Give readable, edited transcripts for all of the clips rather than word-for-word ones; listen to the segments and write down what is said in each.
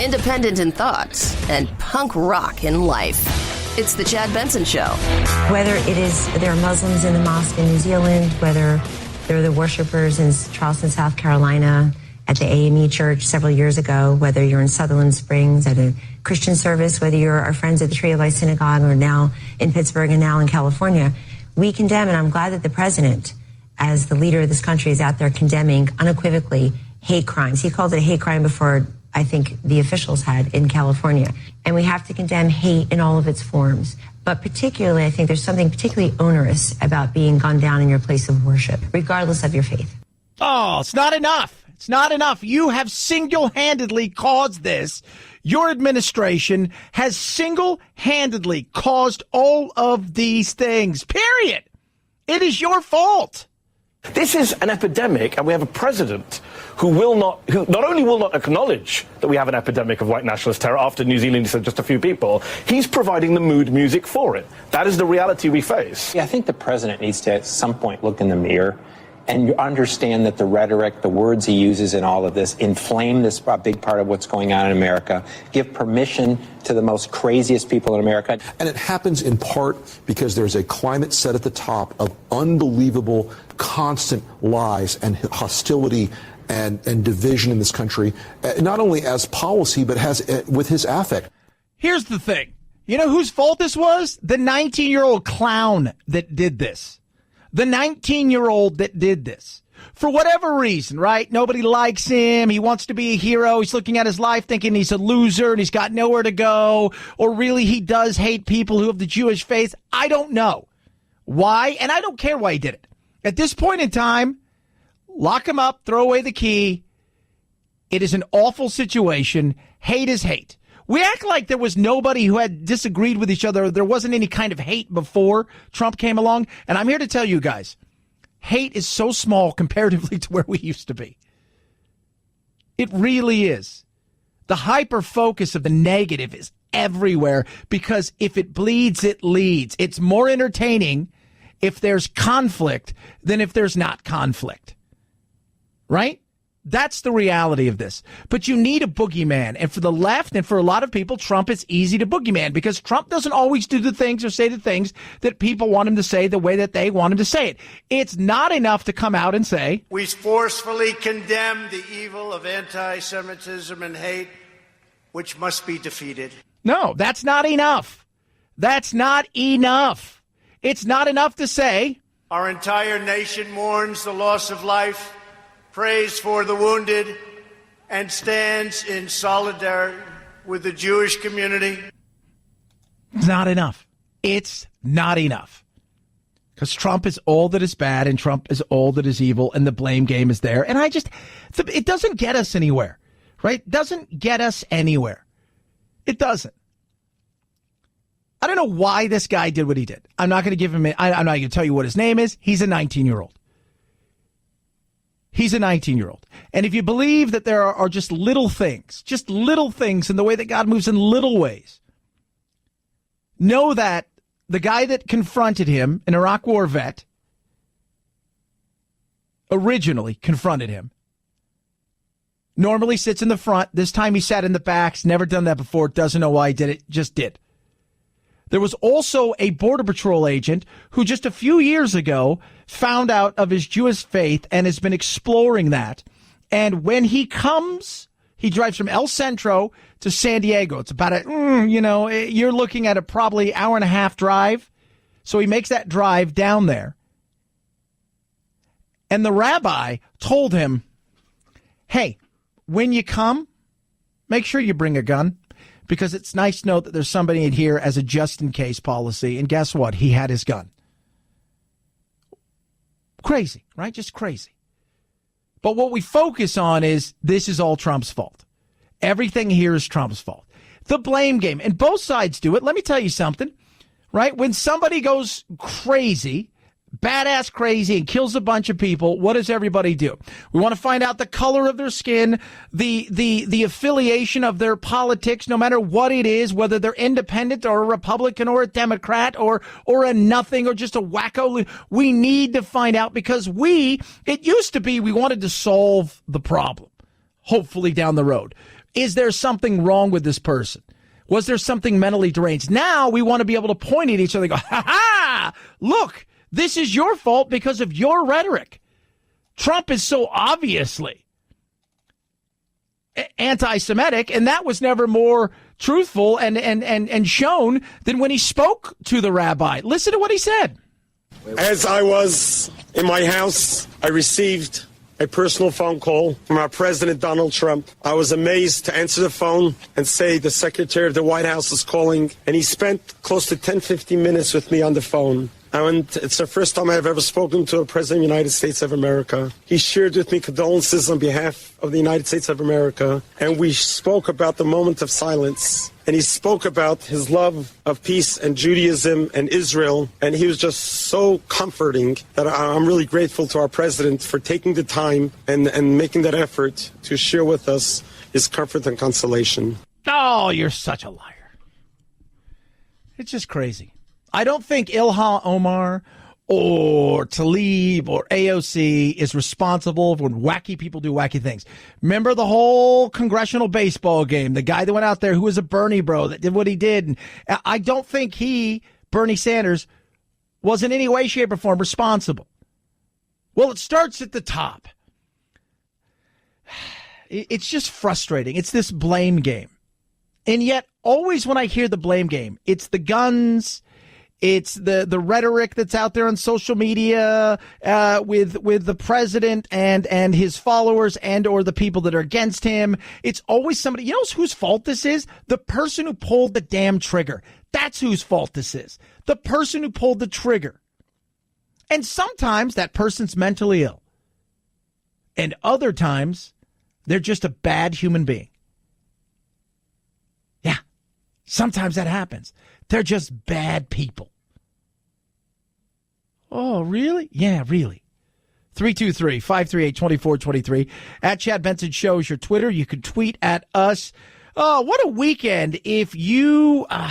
Independent in thoughts and punk rock in life. It's the Chad Benson Show. Whether there are Muslims in the mosque in New Zealand, whether they're the worshipers in Charleston, South Carolina, at the AME Church several years ago, whether you're in Sutherland Springs at a Christian service, whether you're our friends at the Tree of Life Synagogue or now in Pittsburgh and now in California, we condemn, and I'm glad that the president, as the leader of this country, is out there condemning unequivocally hate crimes. He called it a hate crime before I think the officials had in California. And we have to condemn hate in all of its forms. But particularly, I think there's something particularly onerous about being gunned down in your place of worship, regardless of your faith. Oh, it's not enough. It's not enough. You have single-handedly caused this. Your administration has single-handedly caused all of these things, period. It is your fault. This is an epidemic, and we have a president who not only will not acknowledge that we have an epidemic of white nationalist terror after New Zealand said just a few people, he's providing the mood music for it. That is the reality we face. Yeah, I think the president needs to at some point look in the mirror and understand that the rhetoric, the words he uses in all of this inflame this big part of what's going on in America, give permission to the most craziest people in America. And it happens in part because there's a climate set at the top of unbelievable, constant lies and hostility and division in this country, not only as policy, but with his affect. Here's the thing. You know whose fault this was? The 19-year-old clown that did this. The 19-year-old that did this. For whatever reason, right? Nobody likes him. He wants to be a hero. He's looking at his life thinking he's a loser and he's got nowhere to go. Or really he does hate people who have the Jewish faith. I don't know why, and I don't care why he did it. At this point in time, lock him up, throw away the key. It is an awful situation. Hate is hate. We act like there was nobody who had disagreed with each other. There wasn't any kind of hate before Trump came along. And I'm here to tell you guys, hate is so small comparatively to where we used to be. It really is. The hyper focus of the negative is everywhere because if it bleeds, it leads. It's more entertaining if there's conflict than if there's not conflict. Right? That's the reality of this. But you need a boogeyman. And for the left and for a lot of people, Trump is easy to boogeyman because Trump doesn't always do the things or say the things that people want him to say the way that they want him to say it. It's not enough to come out and say, we forcefully condemn the evil of anti-Semitism and hate, which must be defeated. No, that's not enough. That's not enough. It's not enough to say, our entire nation mourns the loss of life, prays for the wounded, and stands in solidarity with the Jewish community. It's not enough. It's not enough. Because Trump is all that is bad and Trump is all that is evil and the blame game is there. And it doesn't get us anywhere, right? It doesn't get us anywhere. It doesn't. I don't know why this guy did what he did. I'm not going to give him, I'm not going to tell you what his name is. He's a 19-year-old. He's a 19-year-old. And if you believe that there are just little things in the way that God moves in little ways, know that the guy that confronted him, an Iraq War vet, originally confronted him, normally sits in the front. This time he sat in the back. He's never done that before. Doesn't know why he did it. Just did. There was also a Border Patrol agent who just a few years ago found out of his Jewish faith and has been exploring that. And when he comes, he drives from El Centro to San Diego. It's about you're looking at a probably hour and a half drive. So he makes that drive down there. And the rabbi told him, hey, when you come, make sure you bring a gun. Because it's nice to know that there's somebody in here as a just-in-case policy. And guess what? He had his gun. Crazy, right? Just crazy. But what we focus on is this is all Trump's fault. Everything here is Trump's fault. The blame game. And both sides do it. Let me tell you something, right? When somebody goes crazy, badass crazy and kills a bunch of people, what does everybody do? We want to find out the color of their skin, the affiliation of their politics, no matter what it is, whether they're independent or a Republican or a Democrat or a nothing or just a wacko. We need to find out because it used to be we wanted to solve the problem, hopefully down the road. Is there something wrong with this person? Was there something mentally deranged? Now we want to be able to point at each other and go, ha, look, this is your fault because of your rhetoric. Trump is so obviously anti-Semitic, and that was never more truthful and shown than when he spoke to the rabbi. Listen to what he said. As I was in my house, I received a personal phone call from our President Donald Trump. I was amazed to answer the phone and say the Secretary of the White House is calling, and he spent close to 10-15 minutes with me on the phone. And it's the first time I have ever spoken to a President of the United States of America. He shared with me condolences on behalf of the United States of America, and we spoke about the moment of silence. And he spoke about his love of peace and Judaism and Israel, and he was just so comforting that I'm really grateful to our president for taking the time and making that effort to share with us his comfort and consolation. Oh, you're such a liar. It's just crazy. I don't think Ilhan Omar or Tlaib or AOC is responsible for when wacky people do wacky things. Remember the whole congressional baseball game, the guy that went out there who was a Bernie bro that did what he did. And I don't think Bernie Sanders, was in any way, shape, or form responsible. Well, it starts at the top. It's just frustrating. It's this blame game. And yet, always when I hear the blame game, it's the guns, it's the rhetoric that's out there on social media with the president and his followers and or the people that are against him. It's always somebody. You know whose fault this is? The person who pulled the damn trigger. That's whose fault this is. The person who pulled the trigger. And sometimes that person's mentally ill. And other times, they're just a bad human being. Yeah, sometimes that happens. They're just bad people. Oh, really? Yeah, really. 323-538-2423. At Chad Benson Show is your Twitter. You can tweet at us. Oh, what a weekend. If you were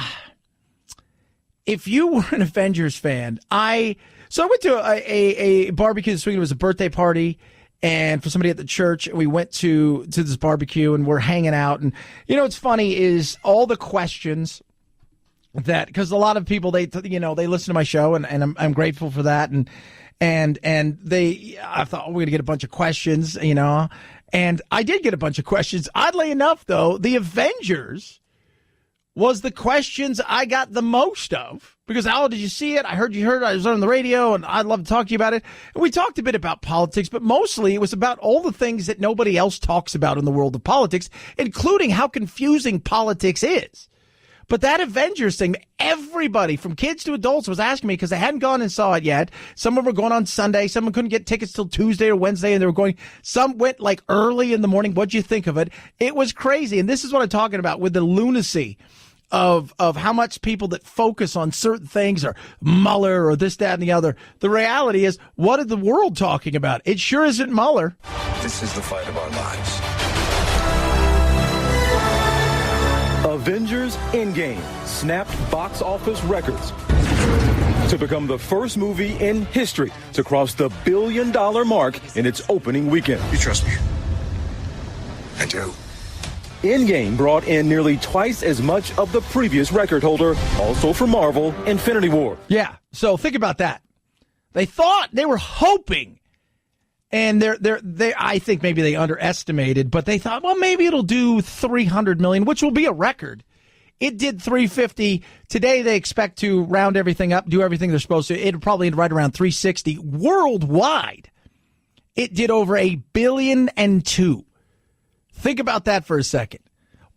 an Avengers fan, I went to a barbecue this weekend. It was a birthday party. And for somebody at the church, we went to this barbecue and we're hanging out. And, you know, what's funny is all the questions that, because a lot of people, they listen to my show and I'm grateful for that. And I thought, we're going to get a bunch of questions, you know, and I did get a bunch of questions. Oddly enough, though, the Avengers was the questions I got the most of because, Al, did you see it? I heard you heard it. I was on the radio and I'd love to talk to you about it. And we talked a bit about politics, but mostly it was about all the things that nobody else talks about in the world of politics, including how confusing politics is. But that Avengers thing, everybody from kids to adults was asking me because they hadn't gone and saw it yet. Some of them were going on Sunday. Some couldn't get tickets till Tuesday or Wednesday, and they were going. Some went like early in the morning. What'd you think of it? It was crazy. And this is what I'm talking about with the lunacy of how much people that focus on certain things are Mueller or this, that, and the other. The reality is, what is the world talking about? It sure isn't Mueller. This is the fight of our lives. Avengers Endgame snapped box office records to become the first movie in history to cross the $1 billion mark in its opening weekend. You trust me? I do. Endgame brought in nearly twice as much of the previous record holder, also for Marvel, Infinity War. Yeah, so think about that. They thought, they were hoping, and they I think maybe they underestimated, but they thought, well, maybe it'll do $300 million, which will be a record. It did $350. Today they expect to round everything up, do everything they're supposed to. It'll probably right around $360 worldwide. It did over $1.2 billion. Think about that for a second.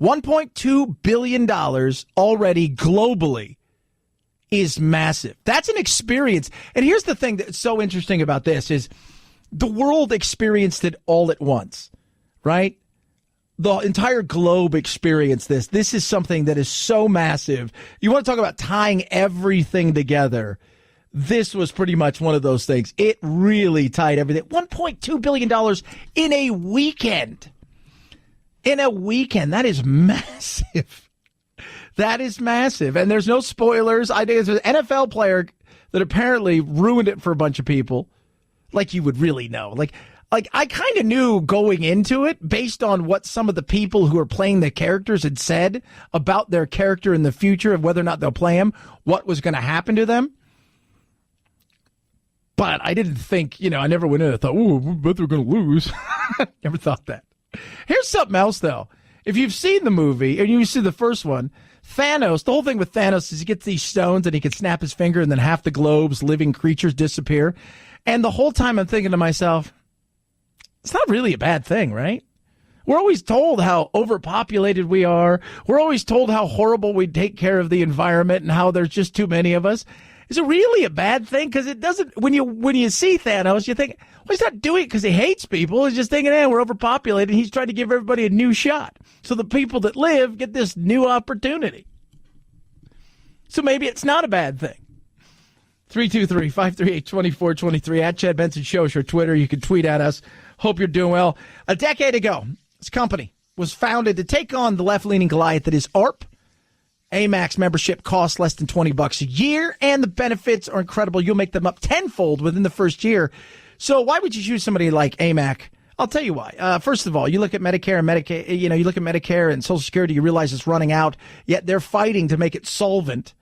$1.2 billion already globally is massive. That's an experience. And here's the thing that's so interesting about this is the world experienced it all at once, right? The entire globe experienced this. This is something that is so massive. You want to talk about tying everything together. this was pretty much one of those things. It really tied everything. $1.2 billion in a weekend. In a weekend. That is massive. That is massive. And there's no spoilers. I think it's an NFL player that apparently ruined it for a bunch of people. Like you would really know. Like I kind of knew going into it based on what some of the people who are playing the characters had said about their character in the future of whether or not they'll play him, what was going to happen to them. But I didn't think, I never went in and thought, oh, I bet they're going to lose. Never thought that. Here's something else, though. If you've seen the movie, and you see the first one, Thanos, the whole thing with Thanos is he gets these stones and he can snap his finger and then half the globe's living creatures disappear. And the whole time I'm thinking to myself, it's not really a bad thing, right? We're always told how overpopulated we are. We're always told how horrible we take care of the environment and how there's just too many of us. Is it really a bad thing? Because it doesn't. When you see Thanos, you think, well, he's not doing it because he hates people. He's just thinking, we're overpopulated. He's trying to give everybody a new shot. So the people that live get this new opportunity. So maybe it's not a bad thing. 323-538-2423 at Chad Benson Show is your Twitter. You can tweet at us. Hope you're doing well. A decade ago, this company was founded to take on the left-leaning Goliath that is ARP. Amex membership costs less than $20 a year, and the benefits are incredible. You'll make them up tenfold within the first year. So why would you choose somebody like Amex? I'll tell you why. First of all, you look at Medicare and Medicaid. You look at Medicare and Social Security. You realize it's running out. Yet they're fighting to make it solvent.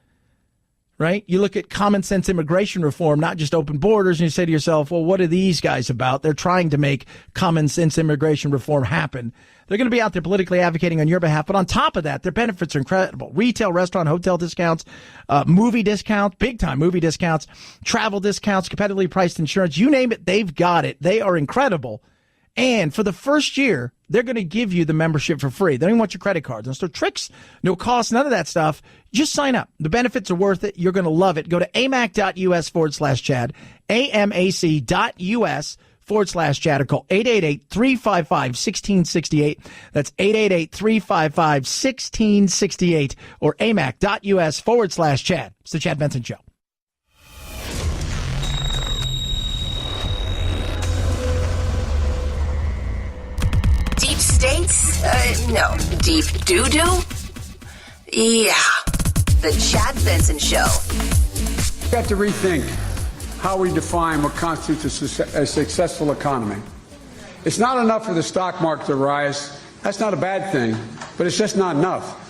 Right? You look at common sense immigration reform, not just open borders, and you say to yourself, well, what are these guys about? They're trying to make common sense immigration reform happen. They're going to be out there politically advocating on your behalf. But on top of that, their benefits are incredible. Retail, restaurant, hotel discounts, movie discounts, big time movie discounts, travel discounts, competitively priced insurance. You name it, they've got it. They are incredible. And for the first year, they're going to give you the membership for free. They don't even want your credit cards. No tricks, no cost, none of that stuff. Just sign up. The benefits are worth it. You're going to love it. Go to amac.us/Chad, amac.us/Chad, or call 888-355-1668. That's 888-355-1668 or amac.us/Chad. It's the Chad Benson Show. Deep states? No. Deep doo-doo? Yeah. The Chad Benson Show. We've got to rethink how we define what constitutes a successful economy. It's not enough for the stock market to rise. That's not a bad thing, but it's just not enough.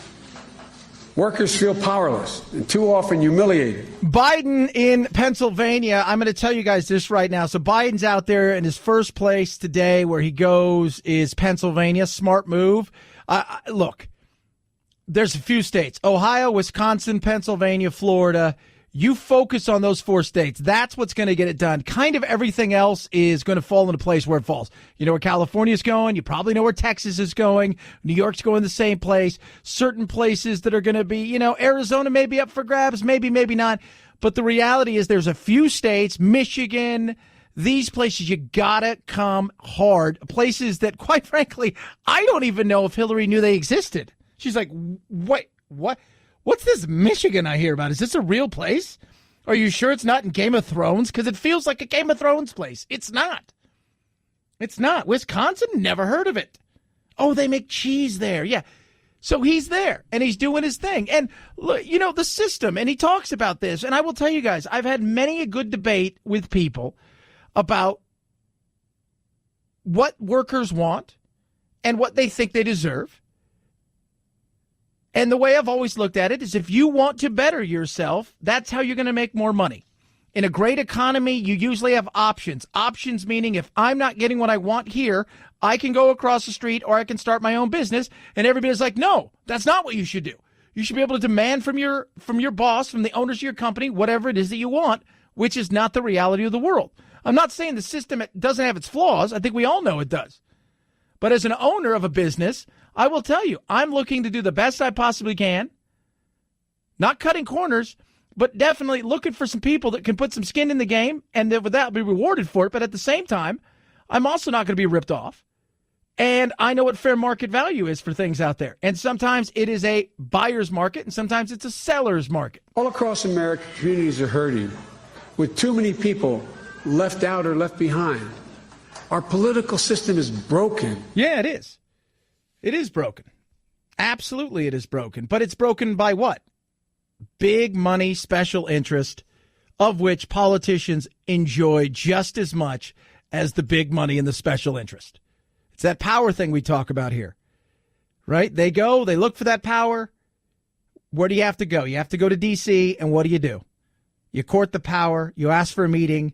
Workers feel powerless and too often humiliated. Biden in Pennsylvania. I'm going to tell you guys this right now. So Biden's out there, and his first place today where he goes is Pennsylvania. Smart move. Look, there's a few states: Ohio, Wisconsin, Pennsylvania, Florida. You focus on those 4 states. That's what's going to get it done. Kind of everything else is going to fall into place where it falls. You know where California's going. You probably know where Texas is going. New York's going the same place. Certain places that are going to be, Arizona may be up for grabs, maybe not. But the reality is there's a few states, Michigan, these places you got to come hard. Places that, quite frankly, I don't even know if Hillary knew they existed. She's like, wait, what? What's this Michigan I hear about? Is this a real place? Are you sure it's not in Game of Thrones? Because it feels like a Game of Thrones place. It's not. It's not. Wisconsin? Never heard of it. Oh, they make cheese there. Yeah. So he's there, and he's doing his thing. And, look, the system, and he talks about this. And I will tell you guys, I've had many a good debate with people about what workers want and what they think they deserve. And the way I've always looked at it is if you want to better yourself, that's how you're going to make more money. In a great economy, you usually have options. Options meaning if I'm not getting what I want here, I can go across the street or I can start my own business. And everybody's like, no, that's not what you should do. You should be able to demand from your boss, from the owners of your company, whatever it is that you want, which is not the reality of the world. I'm not saying the system doesn't have its flaws. I think we all know it does. But as an owner of a business, I will tell you, I'm looking to do the best I possibly can. Not cutting corners, but definitely looking for some people that can put some skin in the game and that with that be rewarded for it. But at the same time, I'm also not going to be ripped off. And I know what fair market value is for things out there. And sometimes it is a buyer's market and sometimes it's a seller's market. All across America, communities are hurting. with too many people left out or left behind. Our political system is broken. Yeah, it is. It is broken. Absolutely, it is broken. But it's broken by what? Big money, special interest, of which politicians enjoy just as much as the big money and the special interest. It's that power thing we talk about here, right? They look for that power. Where do you have to go? You have to go to D.C., and what do? You court the power, you ask for a meeting,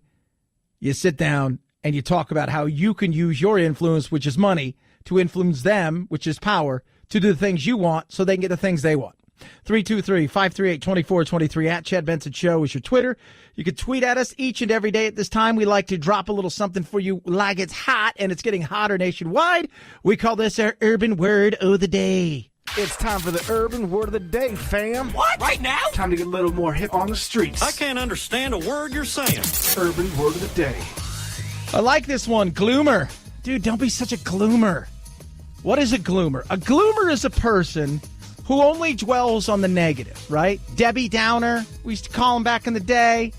you sit down, and you talk about how you can use your influence, which is money, to influence them, which is power, to do the things you want so they can get the things they want. 323-538-2423 at Chad Benson Show is your Twitter. You can tweet at us each and every day at this time. We like to drop a little something for you like it's hot, and it's getting hotter nationwide. We call this our Urban Word of the Day. It's time for the Urban Word of the Day, fam. What? Right now? Time to get a little more hip on the streets. I can't understand a word you're saying. Urban Word of the Day. I like this one, gloomer. Dude, don't be such a gloomer. What is a gloomer? A gloomer is a person who only dwells on the negative, right? Debbie Downer, we used to call him back in the day,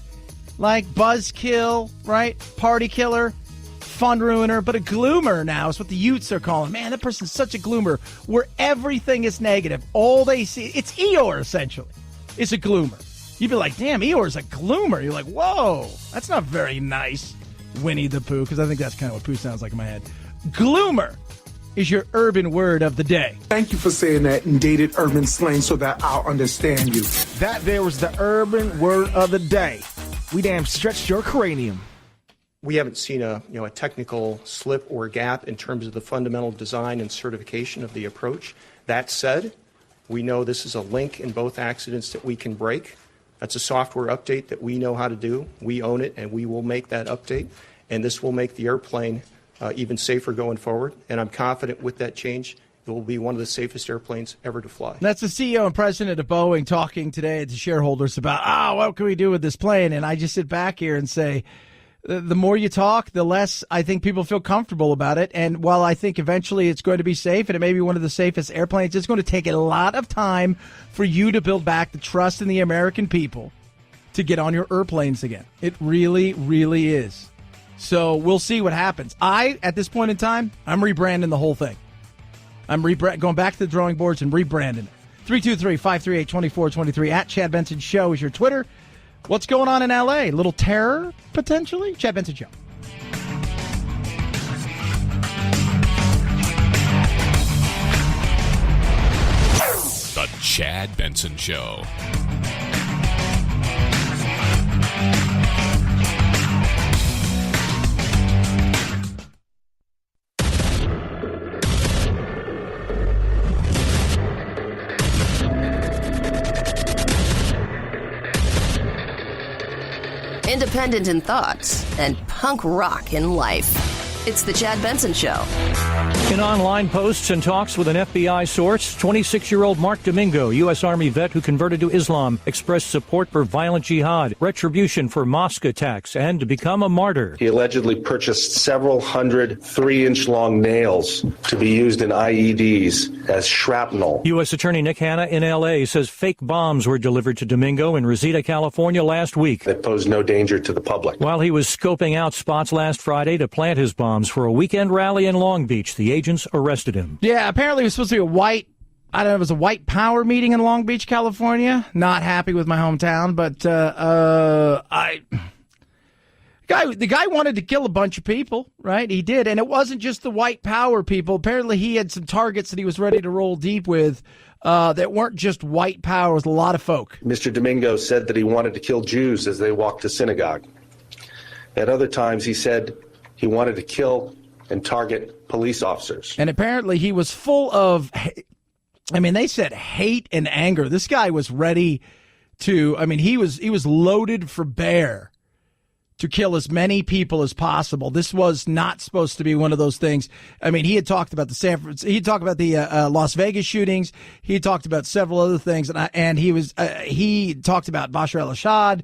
like buzzkill, right? Party killer, fun ruiner. But a gloomer now is what the youths are calling. Man, that person's such a gloomer, where everything is negative. All they see, it's Eeyore, essentially, is a gloomer. You'd be like, damn, Eeyore's a gloomer. You're like, whoa, that's not very nice, Winnie the Pooh, because I think that's kind of what Pooh sounds like in my head. Gloomer is your urban word of the day. Thank you for saying that in dated urban slang so that I'll understand you. That there was the urban word of the day. We damn stretched your cranium. We haven't seen a technical slip or gap in terms of the fundamental design and certification of the approach. That said, we know this is a link in both accidents that we can break. That's a software update that we know how to do. We own it, and we will make that update. And this will make the airplane even safer going forward. And I'm confident with that change, it will be one of the safest airplanes ever to fly. That's the CEO and president of Boeing talking today to shareholders about, what can we do with this plane? And I just sit back here and say, the more you talk, the less I think people feel comfortable about it. And while I think eventually it's going to be safe and it may be one of the safest airplanes, it's going to take a lot of time for you to build back the trust in the American people to get on your airplanes again. It really, really is. So we'll see what happens. At this point in time, I'm rebranding the whole thing. I'm going back to the drawing boards and rebranding it. 323-538-2423 at Chad Benson Show is your Twitter. What's going on in L.A.? A little terror, potentially? Chad Benson Show. The Chad Benson Show. Independent in thoughts and punk rock in life. It's the Chad Benson Show. In online posts and talks with an FBI source, 26-year-old Mark Domingo, U.S. Army vet who converted to Islam, expressed support for violent jihad, retribution for mosque attacks, and to become a martyr. He allegedly purchased several hundred 3-inch-long nails to be used in IEDs as shrapnel. U.S. Attorney Nick Hanna in L.A. says fake bombs were delivered to Domingo in Reseda, California last week. That posed no danger to the public. While he was scoping out spots last Friday to plant his bombs for a weekend rally in Long Beach, the agents arrested him. Yeah, apparently it was supposed to be it was a white power meeting in Long Beach, California. Not happy with my hometown, but the guy wanted to kill a bunch of people, right? He did, and it wasn't just the white power people. Apparently he had some targets that he was ready to roll deep with that weren't just white power. It was a lot of folk. Mr. Domingo said that he wanted to kill Jews as they walked to synagogue. At other times he said he wanted to kill and target police officers. And apparently he was full of, they said hate and anger. This guy was ready to, he was loaded for bear to kill as many people as possible. This was not supposed to be one of those things. He had talked about the Las Vegas shootings. He had talked about several other things, and he talked about Bashar al-Assad,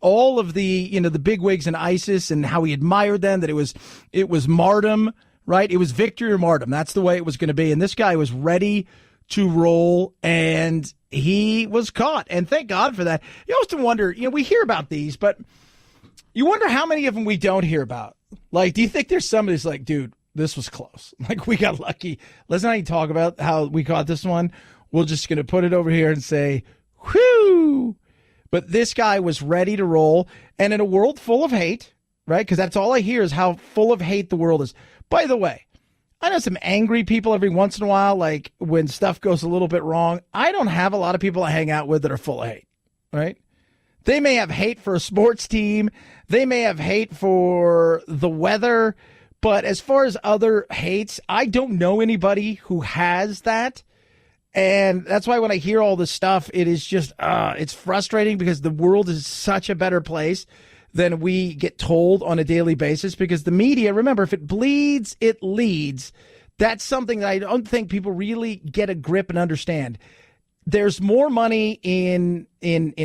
all of the bigwigs in ISIS and how he admired them. That it was martyrdom, right? It was victory or martyrdom. That's the way it was going to be. And this guy was ready to roll, and he was caught. And thank God for that. You often wonder, we hear about these, but you wonder how many of them we don't hear about. Like, do you think there's somebody who's like, dude, this was close. Like, we got lucky. Let's not even talk about how we caught this one. We're just going to put it over here and say, whew. But this guy was ready to roll. And in a world full of hate, right? Because that's all I hear is how full of hate the world is. By the way, I know some angry people every once in a while, like when stuff goes a little bit wrong. I don't have a lot of people I hang out with that are full of hate, right? They may have hate for a sports team. They may have hate for the weather. But as far as other hates, I don't know anybody who has that. And that's why when I hear all this stuff, it is just, it's frustrating because the world is such a better place than we get told on a daily basis, because the media, remember, if it bleeds, it leads. That's something that I don't think people really get a grip and understand. There's more money in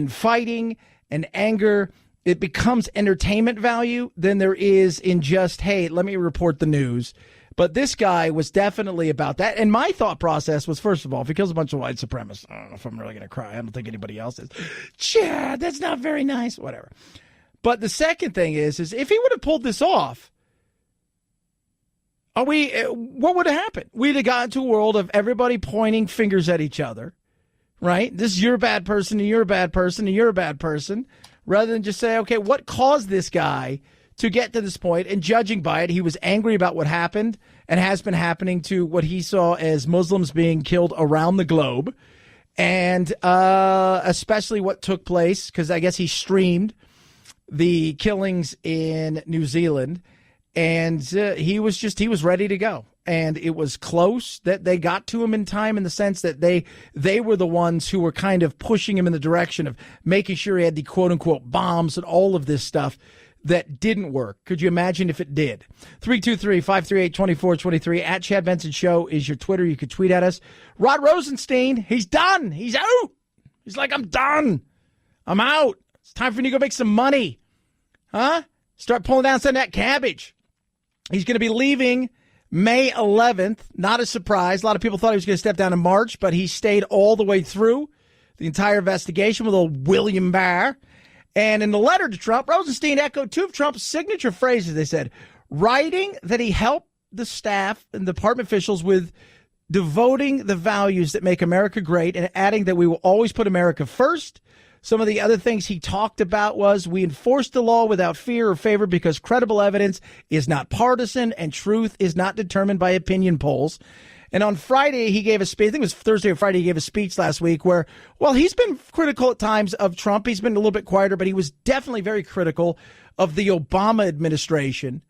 fighting and anger. It becomes entertainment value than there is in just, hey, let me report the news. But this guy was definitely about that. And my thought process was, first of all, if he kills a bunch of white supremacists, I don't know if I'm really going to cry. I don't think anybody else is. Chad, that's not very nice. Whatever. But the second thing is if he would have pulled this off, what would have happened? We'd have gotten to a world of everybody pointing fingers at each other, right? This is your bad person, and you're a bad person, and you're a bad person, rather than just say, okay, what caused this guy to get to this point? And judging by it, he was angry about what happened and has been happening to what he saw as Muslims being killed around the globe, and especially what took place, because I guess he streamed the killings in New Zealand, and he was ready to go. And it was close that they got to him in time, in the sense that they were the ones who were kind of pushing him in the direction of making sure he had the quote-unquote bombs and all of this stuff that didn't work. Could you imagine if it did? 323-538-2423. At Chad Benson Show is your Twitter. You could tweet at us. Rod Rosenstein, he's done. He's out. He's like, I'm done. I'm out. It's time for me to go make some money. Huh? Start pulling down some of that cabbage. He's going to be leaving May 11th. Not a surprise. A lot of people thought he was going to step down in March, but he stayed all the way through the entire investigation with old William Barr. And in the letter to Trump, Rosenstein echoed two of Trump's signature phrases. They said, writing that he helped the staff and department officials with devoting the values that make America great, and adding that we will always put America first. Some of the other things he talked about was, we enforce the law without fear or favor because credible evidence is not partisan and truth is not determined by opinion polls. And on Friday, he gave a speech. I think it was Thursday or Friday. He gave a speech last week where, well, he's been critical at times of Trump. He's been a little bit quieter, but he was definitely very critical of the Obama administration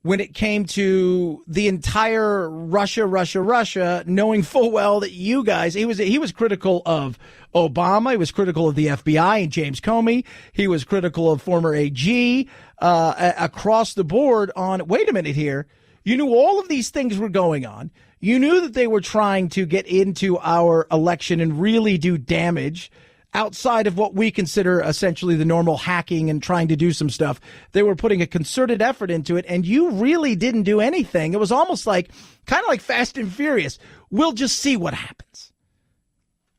when it came to the entire Russia, knowing full well that you guys, he was critical of Obama. He was critical of the FBI and James Comey. He was critical of former AG, across the board on, wait a minute here. You knew all of these things were going on. You knew that they were trying to get into our election and really do damage outside of what we consider essentially the normal hacking and trying to do some stuff. They were putting a concerted effort into it, and you really didn't do anything. It was almost like, kind of like Fast and Furious. We'll just see what happens.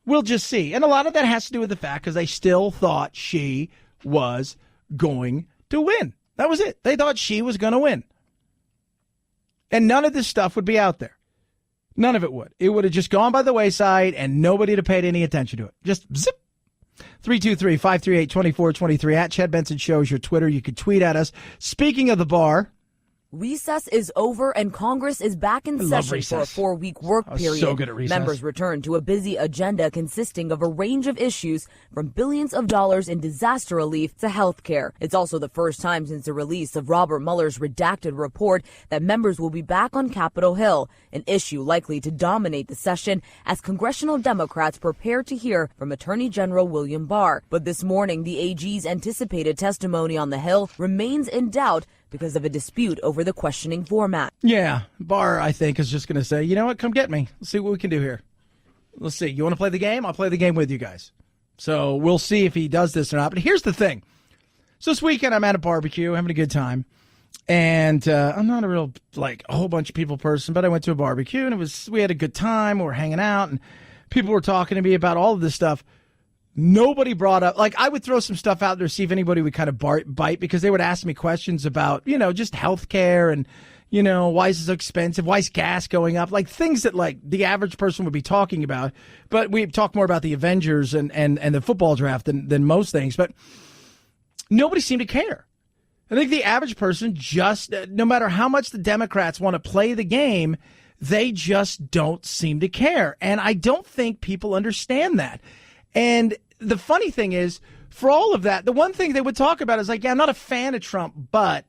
We'll just see. And a lot of that has to do with the fact because they still thought she was going to win. That was it. They thought she was going to win. And none of this stuff would be out there. None of it would. It would have just gone by the wayside and nobody would have paid any attention to it. Just zip. 323-538-2423. At Chad Benson Show is your Twitter. You can tweet at us. Speaking of the bar, recess is over and Congress is back in session for a 4-week work period. So good at recess. Members return to a busy agenda consisting of a range of issues from billions of dollars in disaster relief to health care. It's also the first time since the release of Robert Mueller's redacted report that members will be back on Capitol Hill, an issue likely to dominate the session as congressional Democrats prepare to hear from Attorney General William Barr. But this morning, the AG's anticipated testimony on the Hill remains in doubt because of a dispute over the questioning format. Yeah, Barr, I think, is just going to say, you know what, come get me. Let's see what we can do here. Let's see. You want to play the game? I'll play the game with you guys. So we'll see if he does this or not. But here's the thing. So this weekend I'm at a barbecue, having a good time. And I'm not a real, like, a whole bunch of people person, but I went to a barbecue, and we had a good time. We were hanging out, and people were talking to me about all of this stuff. Nobody brought up, like, I would throw some stuff out there to see if anybody would kind of bite, because they would ask me questions about, just healthcare and, why is this so expensive? Why is gas going up? Like, things that, like, the average person would be talking about. But we talk more about the Avengers and the football draft than most things. But nobody seemed to care. I think the average person just, no matter how much the Democrats want to play the game, they just don't seem to care. And I don't think people understand that. And the funny thing is, for all of that, the one thing they would talk about is like, yeah, I'm not a fan of Trump, but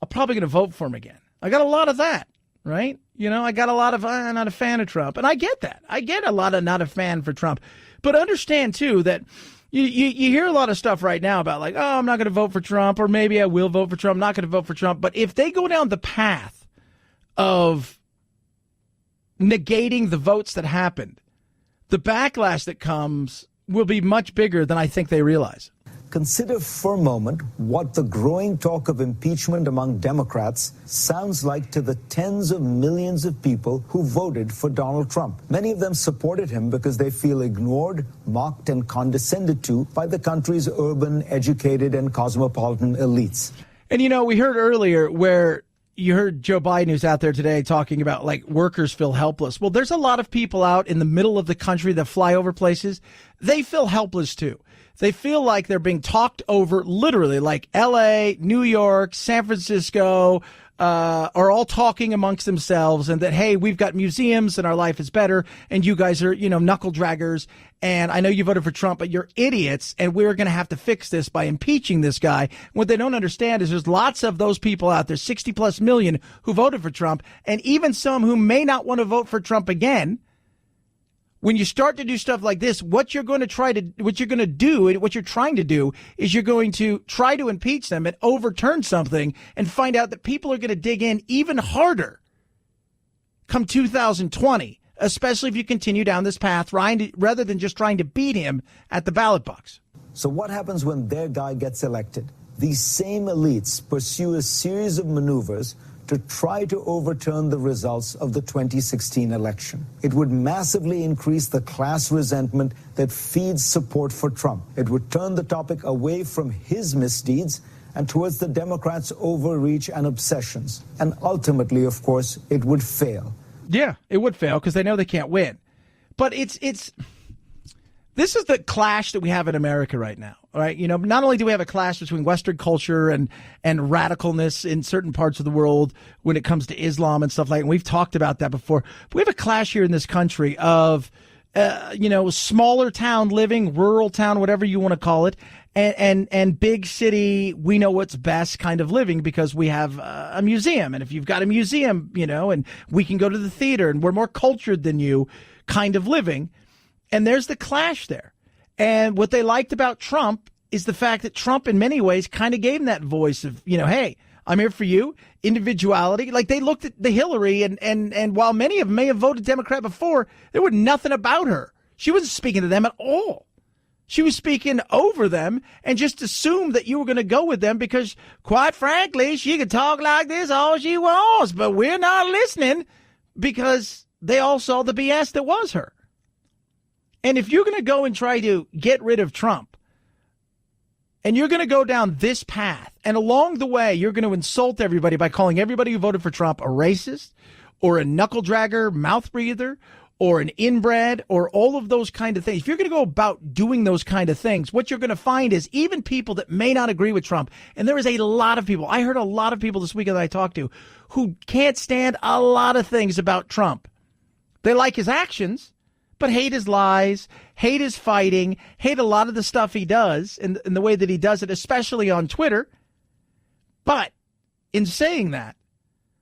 I'm probably going to vote for him again. I got a lot of that, right? I got a lot of, I'm not a fan of Trump. And I get that. I get a lot of not a fan for Trump. But understand, too, that you hear a lot of stuff right now about like, oh, I'm not going to vote for Trump, or maybe I will vote for Trump. I'm not going to vote for Trump. But if they go down the path of negating the votes that happened, the backlash that comes will be much bigger than I think they realize. Consider for a moment what the growing talk of impeachment among Democrats sounds like to the tens of millions of people who voted for Donald Trump. Many of them supported him because they feel ignored, mocked, and condescended to by the country's urban, educated, and cosmopolitan elites. And, we heard earlier where you heard Joe Biden, who's out there today, talking about, like, workers feel helpless. Well, there's a lot of people out in the middle of the country that fly over places. They feel helpless, too. They feel like they're being talked over, literally, like L.A., New York, San Francisco, are all talking amongst themselves, and that, hey, we've got museums and our life is better, and you guys are, knuckle draggers, and I know you voted for Trump, but you're idiots, and we're going to have to fix this by impeaching this guy. What they don't understand is there's lots of those people out there, 60+ million, who voted for Trump, and even some who may not want to vote for Trump again. When you start to do stuff like this, what you're trying to do is you're going to try to impeach them and overturn something and find out that people are going to dig in even harder come 2020, especially if you continue down this path rather than just trying to beat him at the ballot box. So what happens when their guy gets elected? These same elites pursue a series of maneuvers to try to overturn the results of the 2016 election. It would massively increase the class resentment that feeds support for Trump. It would turn the topic away from his misdeeds and towards the Democrats' overreach and obsessions. And ultimately, of course, it would fail. Yeah, it would fail because they know they can't win. But this is the clash that we have in America right now, right? Not only do we have a clash between Western culture and radicalness in certain parts of the world when it comes to Islam and stuff like that, and we've talked about that before, but we have a clash here in this country of, smaller town living, rural town, whatever you want to call it, and big city, we know what's best kind of living because we have a museum. And if you've got a museum, and we can go to the theater and we're more cultured than you kind of living. And there's the clash there. And what they liked about Trump is the fact that Trump in many ways kind of gave them that voice of, hey, I'm here for you, individuality. Like they looked at the Hillary and while many of them may have voted Democrat before, there was nothing about her. She wasn't speaking to them at all. She was speaking over them and just assumed that you were going to go with them because, quite frankly, she could talk like this all she wants, but we're not listening because they all saw the BS that was her. And if you're going to go and try to get rid of Trump, and you're going to go down this path, and along the way, you're going to insult everybody by calling everybody who voted for Trump a racist or a knuckle dragger, mouth breather, or an inbred, or all of those kind of things. If you're going to go about doing those kind of things, what you're going to find is even people that may not agree with Trump, and there is a lot of people, I heard a lot of people this weekend that I talked to, who can't stand a lot of things about Trump. They like his actions, but hate his lies, hate his fighting, hate a lot of the stuff he does and the way that he does it, especially on Twitter. But in saying that,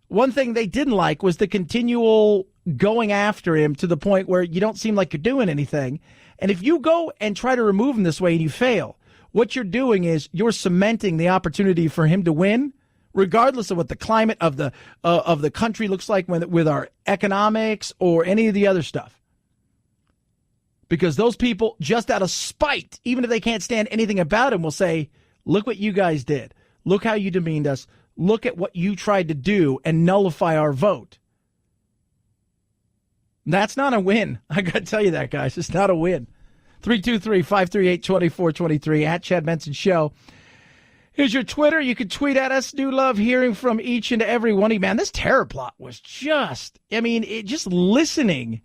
one thing they didn't like was the continual going after him to the point where you don't seem like you're doing anything. And if you go and try to remove him this way and you fail, what you're doing is you're cementing the opportunity for him to win, regardless of what the climate of the country looks like with our economics or any of the other stuff. Because those people, just out of spite, even if they can't stand anything about him, will say, look what you guys did. Look how you demeaned us. Look at what you tried to do and nullify our vote. That's not a win. I got to tell you that, guys. It's not a win. 323-538-2423 at Chad Benson Show. Here's your Twitter. You can tweet at us. Do love hearing from each and every one of you. Man, this terror plot was just, just listening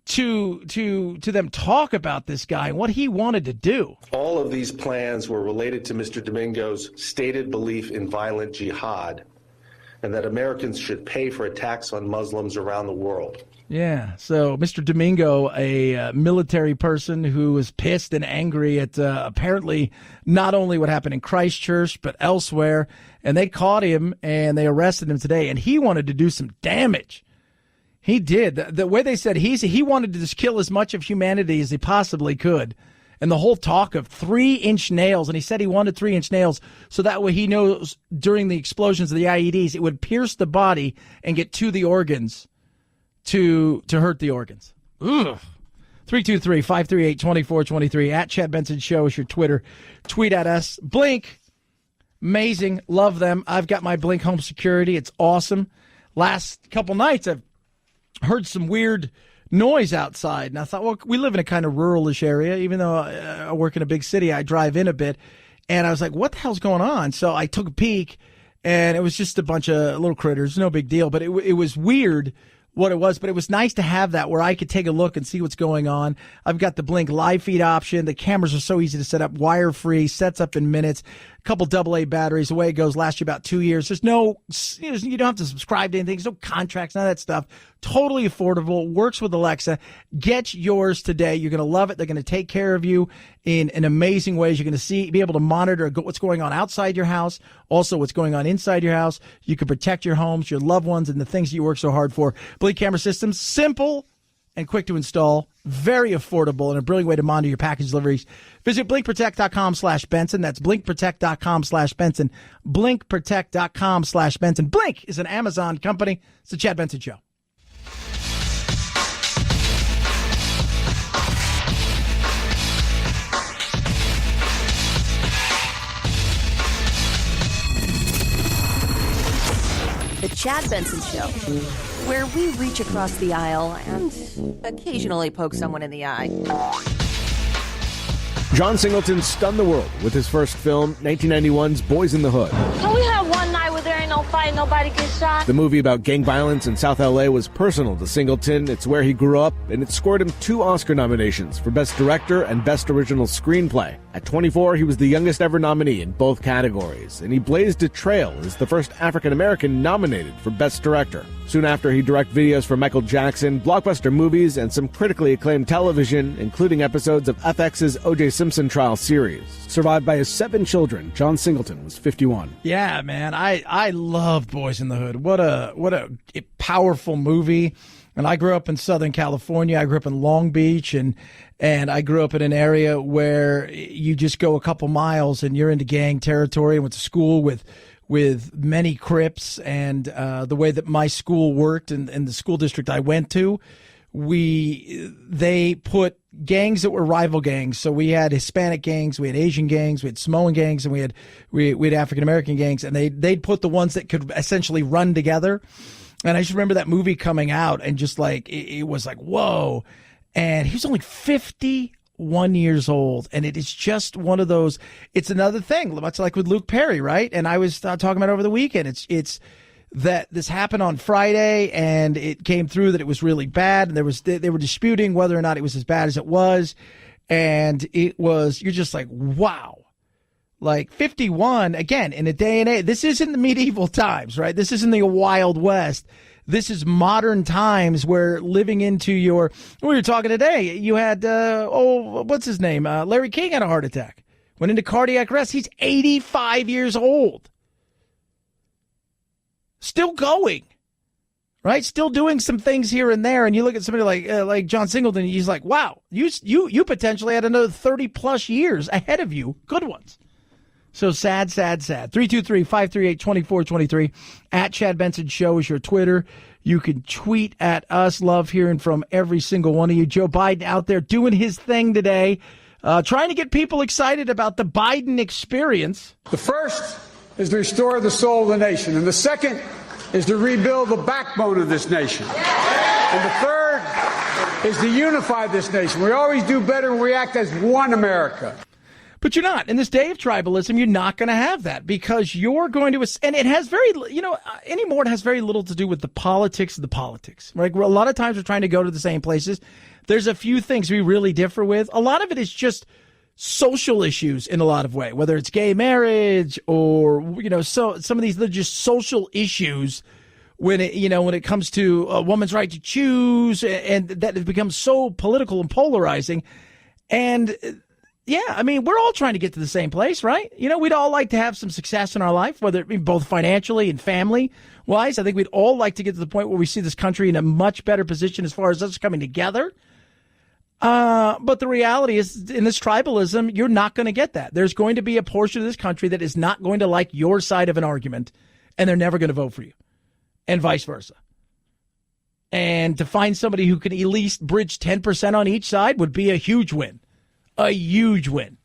to them talk about this guy and what he wanted to do. All of these plans were related to Mr. Domingo's stated belief in violent jihad and that Americans should pay for attacks on Muslims around the world. Yeah, so Mr. Domingo, a military person who was pissed and angry at apparently not only what happened in Christchurch, but elsewhere, and they caught him and they arrested him today, and he wanted to do some damage. He did. The way they said he wanted to just kill as much of humanity as he possibly could. And the whole talk of 3-inch nails, and he said he wanted 3-inch nails so that way he knows during the explosions of the IEDs, it would pierce the body and get to the organs to hurt the organs. Ugh. 323-538-2423 at Chad Benson Show is your Twitter. Tweet at us. Blink. Amazing. Love them. I've got my Blink home security. It's awesome. Last couple nights I've heard some weird noise outside. And I thought, well, we live in a kind of ruralish area. Even though I work in a big city, I drive in a bit. And I was like, what the hell's going on? So I took a peek, and it was just a bunch of little critters. No big deal. But it was weird what it was. But it was nice to have that where I could take a look and see what's going on. I've got the Blink live feed option. The cameras are so easy to set up. Wire-free. Sets up in minutes. A couple AA batteries. Away it goes. Lasts you about 2 years. There's no, you don't have to subscribe to anything. There's no contracts, none of that stuff. Totally affordable. Works with Alexa. Get yours today. You're going to love it. They're going to take care of you in amazing ways. You're going to be able to monitor what's going on outside your house. Also what's going on inside your house. You can protect your homes, your loved ones, and the things that you work so hard for. Blink camera systems. Simple and quick to install, very affordable, and a brilliant way to monitor your package deliveries. Visit blinkprotect.com/Benson. That's blinkprotect.com/Benson. Blinkprotect.com/Benson. Blink is an Amazon company. It's the Chad Benson Show. The Chad Benson Show, where we reach across the aisle and occasionally poke someone in the eye. John Singleton stunned the world with his first film, 1991's Boys in the Hood. Can we have one night where there ain't no fight, nobody gets shot? The movie about gang violence in South LA was personal to Singleton. It's where he grew up, and it scored him 2 Oscar nominations for Best Director and Best Original Screenplay. At 24, he was the youngest ever nominee in both categories, and he blazed a trail as the first African-American nominated for Best Director. Soon after, he directed videos for Michael Jackson, blockbuster movies, and some critically acclaimed television, including episodes of FX's O.J. Simpson trial series. Survived by his 7 children, John Singleton was 51. Yeah, man, I loved Boys in the Hood. What a powerful movie. And I grew up in Southern California. I grew up in Long Beach, and I grew up in an area where you just go a couple miles and you're into gang territory. I went to school with many Crips, and the way that my school worked and the school district I went to, they put gangs that were rival gangs. So we had Hispanic gangs, we had Asian gangs, we had Samoan gangs, and we had African American gangs, and they'd put the ones that could essentially run together. And I just remember that movie coming out, and just like it was like, whoa. And he was only 51 years old, and it is just one of those. It's another thing, much like with Luke Perry, right? And I was talking about it over the weekend. It's that this happened on Friday, and it came through that it was really bad, and they were disputing whether or not it was as bad as it was, and it was. You're just like, wow. Like 51, again, in a day and age, this isn't the medieval times, right? This isn't the Wild West. This is modern times where living into we were talking today, you had, what's his name? Larry King had a heart attack, went into cardiac arrest. He's 85 years old. Still going, right? Still doing some things here and there. And you look at somebody like John Singleton, he's like, wow, you potentially had another 30 plus years ahead of you. Good ones. So sad, sad, sad. 323-538-2423. At Chad Benson Show is your Twitter. You can tweet at us. Love hearing from every single one of you. Joe Biden out there doing his thing today, trying to get people excited about the Biden experience. The first is to restore the soul of the nation. And the second is to rebuild the backbone of this nation. And the third is to unify this nation. We always do better when we act as one America. But you're not. In this day of tribalism, you're not going to have that because you're going to, and it has very, anymore it has very little to do with the politics of the politics. Right? A lot of times we're trying to go to the same places. There's a few things we really differ with. A lot of it is just social issues in a lot of way, whether it's gay marriage or, so some of these are just social issues when it comes to a woman's right to choose, and that it becomes so political and polarizing. And yeah, I mean, we're all trying to get to the same place, right? We'd all like to have some success in our life, whether it be both financially and family-wise. I think we'd all like to get to the point where we see this country in a much better position as far as us coming together. But the reality is, in this tribalism, you're not going to get that. There's going to be a portion of this country that is not going to like your side of an argument, and they're never going to vote for you, and vice versa. And to find somebody who can at least bridge 10% on each side would be a huge win. A huge win.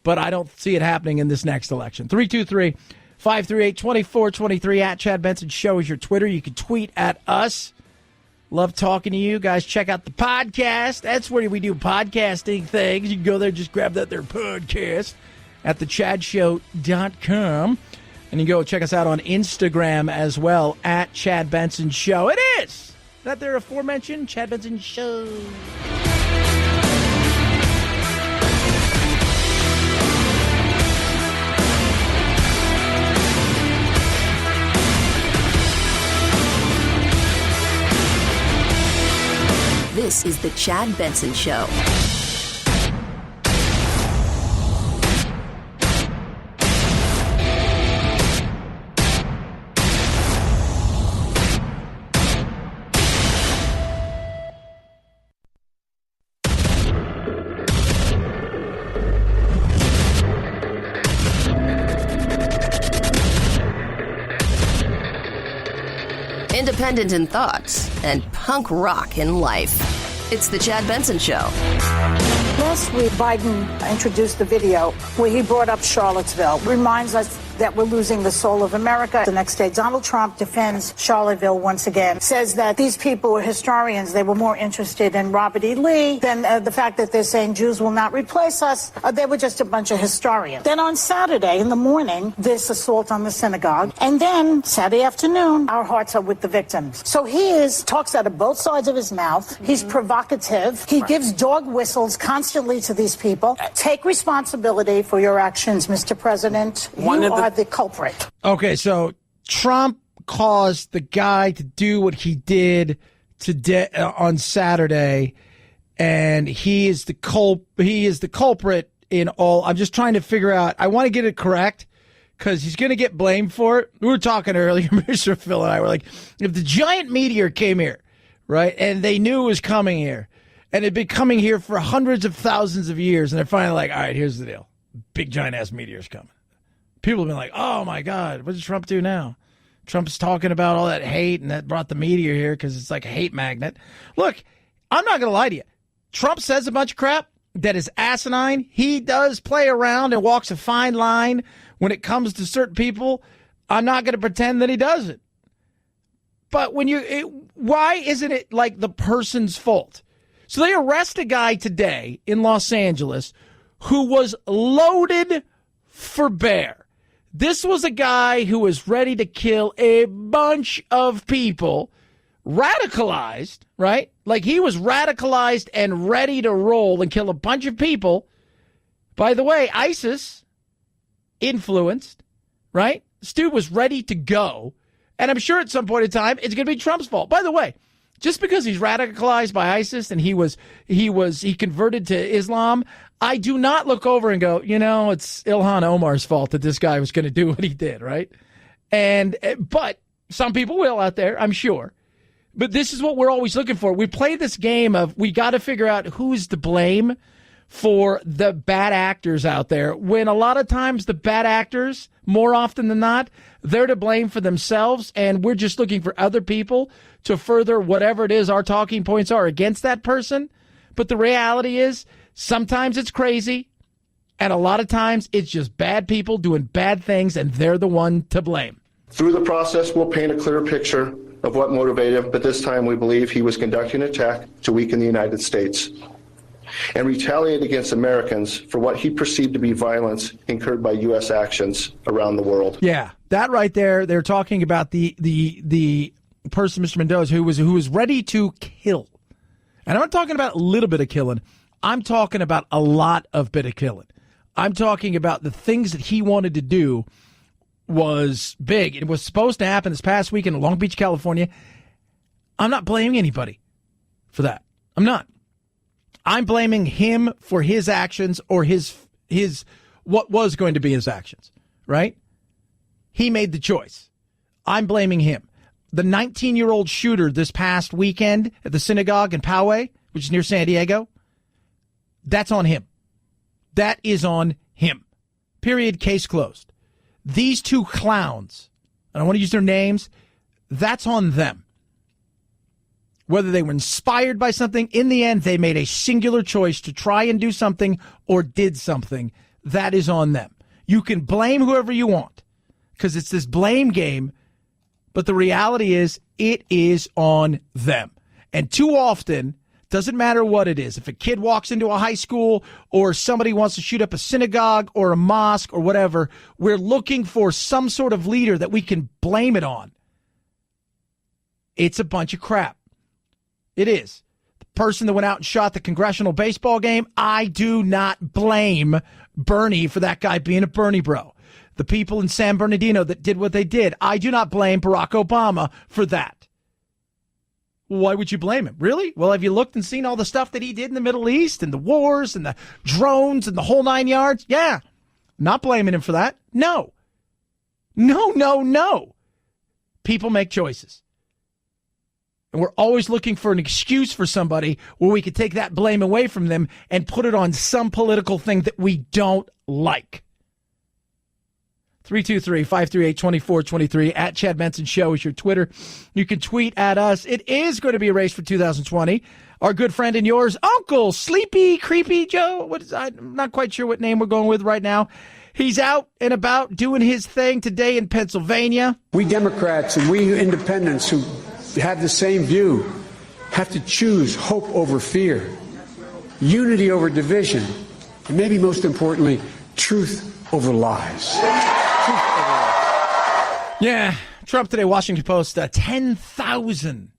But I don't see it happening in this next election. 323-538-2423 at Chad Benson Show is your Twitter. You can tweet at us. Love talking to you guys. Check out the podcast. That's where we do podcasting things. You can go there, just grab that there podcast at thechadshow.com. And you can go check us out on Instagram as well at Chad Benson Show. It is that there aforementioned Chad Benson Show. This is the Chad Benson Show. Independent in thoughts and punk rock in life. It's the Chad Benson Show. Last week, Biden introduced the video where he brought up Charlottesville. Reminds us that we're losing the soul of America. The next day, Donald Trump defends Charlottesville once again, says that these people were historians. They were more interested in Robert E. Lee than the fact that they're saying Jews will not replace us. They were just a bunch of historians. Then on Saturday in the morning, this assault on the synagogue. And then Saturday afternoon, our hearts are with the victims. So he talks out of both sides of his mouth. He's provocative. He gives dog whistles constantly to these people. Take responsibility for your actions, Mr. President. You are the culprit. Okay, so Trump caused the guy to do what he did today on Saturday, and he is the culprit in all. I'm just trying to figure out. I want to get it correct because he's going to get blamed for it. We were talking earlier, Mr. Phil and I were like, if the giant meteor came here, right, and they knew it was coming here, and it'd been coming here for hundreds of thousands of years, and they're finally like, all right, here's the deal. Big giant ass meteor's coming. People have been like, oh, my God, what does Trump do now? Trump's talking about all that hate, and that brought the meteor here because it's like a hate magnet. Look, I'm not going to lie to you. Trump says a bunch of crap that is asinine. He does play around and walks a fine line when it comes to certain people. I'm not going to pretend that he doesn't. But why isn't it like the person's fault? So they arrest a guy today in Los Angeles who was loaded for bear. This was a guy who was ready to kill a bunch of people, radicalized, right? Like he was radicalized and ready to roll and kill a bunch of people. By the way, ISIS influenced, right? This dude was ready to go. And I'm sure at some point in time, it's going to be Trump's fault. By the way, just because he's radicalized by ISIS and he converted to Islam, I do not look over and go, it's Ilhan Omar's fault that this guy was going to do what he did, right? But some people will out there, I'm sure. But this is what we're always looking for. We play this game of we got to figure out who's to blame for the bad actors out there, when a lot of times the bad actors, more often than not, they're to blame for themselves, and we're just looking for other people to further whatever it is our talking points are against that person. But the reality is, sometimes it's crazy, And a lot of times it's just bad people doing bad things, and they're the one to blame. Through the process, we'll paint a clearer picture of what motivated him, but this time we believe he was conducting an attack to weaken the United States and retaliate against Americans for what he perceived to be violence incurred by U.S. actions around the world. Yeah, that right there, they're talking about the person, Mr. Mendoza, who was ready to kill. And I'm not talking about a little bit of killing. I'm talking about a lot of bit of killing. I'm talking about the things that he wanted to do was big. It was supposed to happen this past weekend in Long Beach, California. I'm not blaming anybody for that. I'm not. I'm blaming him for his actions or his what was going to be his actions, right? He made the choice. I'm blaming him. The 19-year-old shooter this past weekend at the synagogue in Poway, which is near San Diego, that's on him. That is on him. Period. Case closed. These two clowns, I don't want to use their names, that's on them. Whether they were inspired by something, in the end, they made a singular choice to try and do something or did something. That is on them. You can blame whoever you want because it's this blame game, but the reality is it is on them. And too often, doesn't matter what it is. If a kid walks into a high school or somebody wants to shoot up a synagogue or a mosque or whatever, we're looking for some sort of leader that we can blame it on. It's a bunch of crap. It is. The person that went out and shot the congressional baseball game, I do not blame Bernie for that guy being a Bernie bro. The people in San Bernardino that did what they did, I do not blame Barack Obama for that. Why would you blame him? Really? Well, have you looked and seen all the stuff that he did in the Middle East and the wars and the drones and the whole 9 yards? Yeah. Not blaming him for that. No. No. People make choices. And we're always looking for an excuse for somebody where we could take that blame away from them and put it on some political thing that we don't like. 323-538-2423 at Chad Benson Show is your Twitter. You can tweet at us. It is going to be a race for 2020. Our good friend and yours, Uncle Sleepy Creepy Joe. I'm not quite sure what name we're going with right now. He's out and about doing his thing today in Pennsylvania. We Democrats and we independents who have the same view have to choose hope over fear, unity over division, and maybe most importantly, truth over lies. Yeah, Trump today, Washington Post, 10,000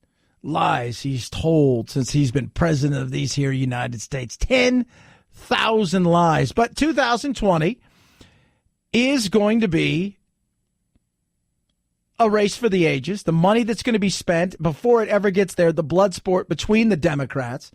lies he's told since he's been president of these here United States. 10,000 lies. But 2020 is going to be a race for the ages. The money that's going to be spent before it ever gets there, the blood sport between the Democrats.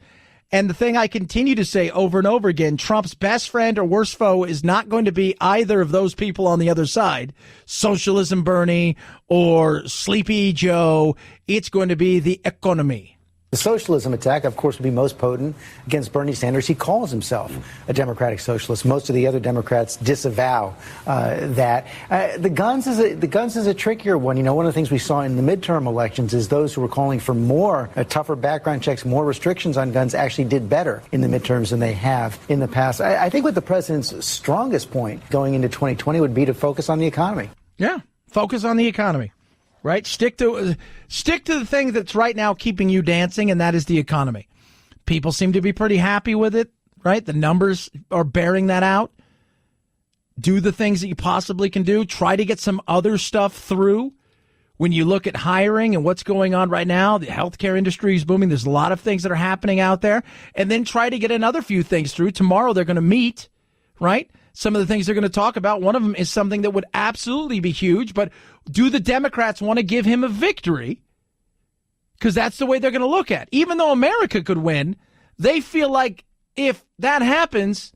And the thing I continue to say over and over again, Trump's best friend or worst foe is not going to be either of those people on the other side, Socialism Bernie or Sleepy Joe. It's going to be the economy. The socialism attack, of course, would be most potent against Bernie Sanders. He calls himself a democratic socialist. Most of the other Democrats disavow that. The guns is a trickier one. You know, one of the things we saw in the midterm elections is those who were calling for more tougher background checks, more restrictions on guns actually did better in the midterms than they have in the past. I think what the president's strongest point going into 2020 would be to focus on the economy. Yeah, focus on the economy. Right? Stick to the thing that's right now keeping you dancing, and that is the economy. People seem to be pretty happy with it, right? The numbers are bearing that out. Do the things that you possibly can do. Try to get some other stuff through. When you look at hiring and what's going on right now, the healthcare industry is booming. There's a lot of things that are happening out there. And then try to get another few things through. Tomorrow they're going to meet, right? Some of the things they're going to talk about, one of them is something that would absolutely be huge, but do the Democrats want to give him a victory? Because that's the way they're going to look at it. Even though America could win, they feel like if that happens,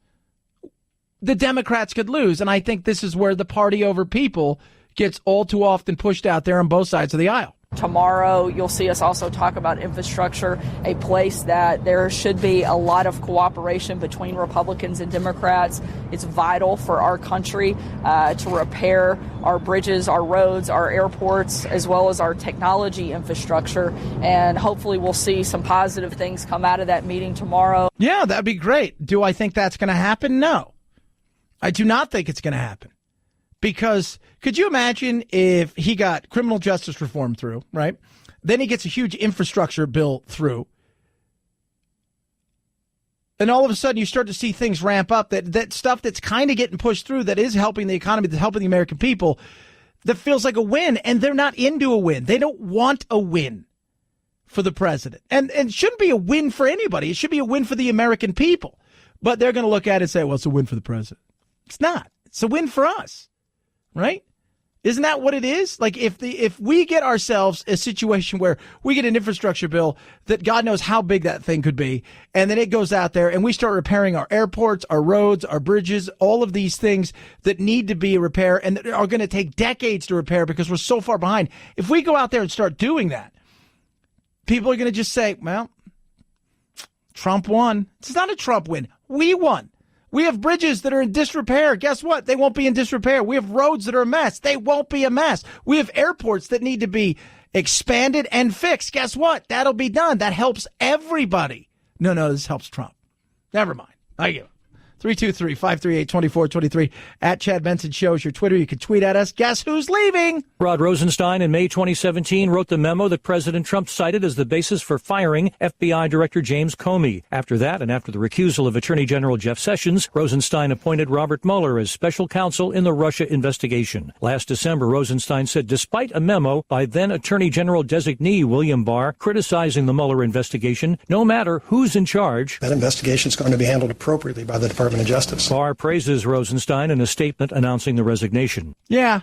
the Democrats could lose. And I think this is where the party over people gets all too often pushed out there on both sides of the aisle. Tomorrow, you'll see us also talk about infrastructure, a place that there should be a lot of cooperation between Republicans and Democrats. It's vital for our country to repair our bridges, our roads, our airports, as well as our technology infrastructure. And hopefully we'll see some positive things come out of that meeting tomorrow. Yeah, that'd be great. Do I think that's going to happen? No. I do not think it's going to happen. Because could you imagine if he got criminal justice reform through, right? Then he gets a huge infrastructure bill through. And all of a sudden you start to see things ramp up, that stuff that's kind of getting pushed through that is helping the economy, that's helping the American people, that feels like a win. And they're not into a win. They don't want a win for the president. And it shouldn't be a win for anybody. It should be a win for the American people. But they're going to look at it and say, well, it's a win for the president. It's not. It's a win for us, right? Isn't that what it is? Like if we get ourselves a situation where we get an infrastructure bill that God knows how big that thing could be, and then it goes out there and we start repairing our airports, our roads, our bridges, all of these things that need to be repaired and that are going to take decades to repair because we're so far behind. If we go out there and start doing that, people are going to just say, well, Trump won. It's not a Trump win. We won. We have bridges that are in disrepair. Guess what? They won't be in disrepair. We have roads that are a mess. They won't be a mess. We have airports that need to be expanded and fixed. Guess what? That'll be done. That helps everybody. No, this helps Trump. Never mind. I give it. 323-538-2423 at Chad Benson Show is your Twitter. You can tweet at us. Guess who's leaving? Rod Rosenstein in May 2017 wrote the memo that President Trump cited as the basis for firing FBI Director James Comey. After that, and after the recusal of Attorney General Jeff Sessions, Rosenstein appointed Robert Mueller as special counsel in the Russia investigation. Last December, Rosenstein said despite a memo by then Attorney General designee William Barr criticizing the Mueller investigation, no matter who's in charge, that investigation is going to be handled appropriately by the Department of Justice. Barr praises Rosenstein in a statement announcing the resignation. Yeah.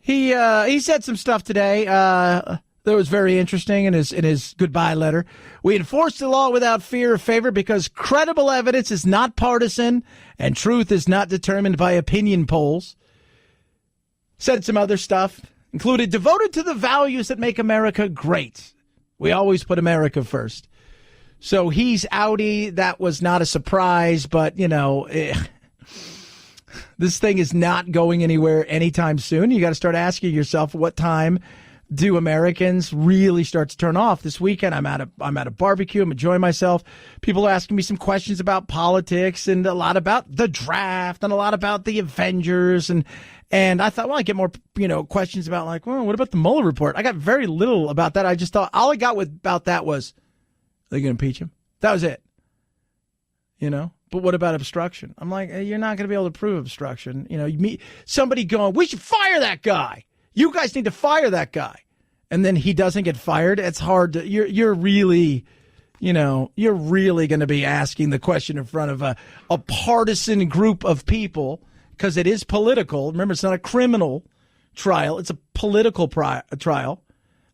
He said some stuff today that was very interesting in his goodbye letter. We enforce the law without fear or favor because credible evidence is not partisan and truth is not determined by opinion polls. Said some other stuff, included devoted to the values that make America great. We always put America first. So he's outie. That was not a surprise, but, this thing is not going anywhere anytime soon. You got to start asking yourself, what time do Americans really start to turn off? This weekend, I'm at a barbecue. I'm enjoying myself. People are asking me some questions about politics and a lot about the draft and a lot about the Avengers. And I thought, well, I get more, questions about like, well, what about the Mueller report? I got very little about that. I just thought all I got about that was, they're going to impeach him. That was it. But what about obstruction? I'm like, hey, you're not going to be able to prove obstruction. You meet somebody going, we should fire that guy. You guys need to fire that guy. And then he doesn't get fired. It's hard to, you're really going to be asking the question in front of a partisan group of people because it is political. Remember, it's not a criminal trial. It's a political trial.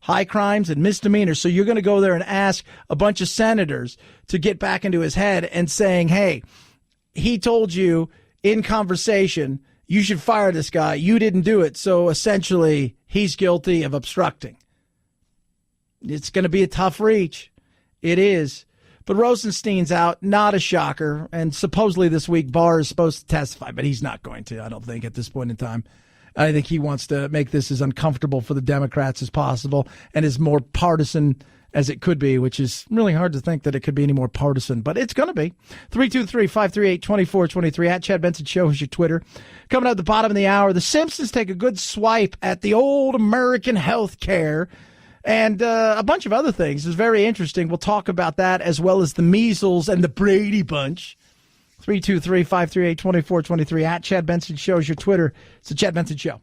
High crimes and misdemeanors. So you're going to go there and ask a bunch of senators to get back into his head and saying, hey, he told you in conversation, you should fire this guy. You didn't do it. So essentially, he's guilty of obstructing. It's going to be a tough reach. It is. But Rosenstein's out. Not a shocker. And supposedly this week, Barr is supposed to testify, but he's not going to, I don't think, at this point in time. I think he wants to make this as uncomfortable for the Democrats as possible and as more partisan as it could be, which is really hard to think that it could be any more partisan, but it's going to be. 323-538-2423 at Chad Benson Show is your Twitter. Coming up at the bottom of the hour, the Simpsons take a good swipe at the old American health care and a bunch of other things. It's very interesting. We'll talk about that as well as the measles and the Brady Bunch. 323-538-2423 at Chad Benson Show is your Twitter. It's the Chad Benson Show.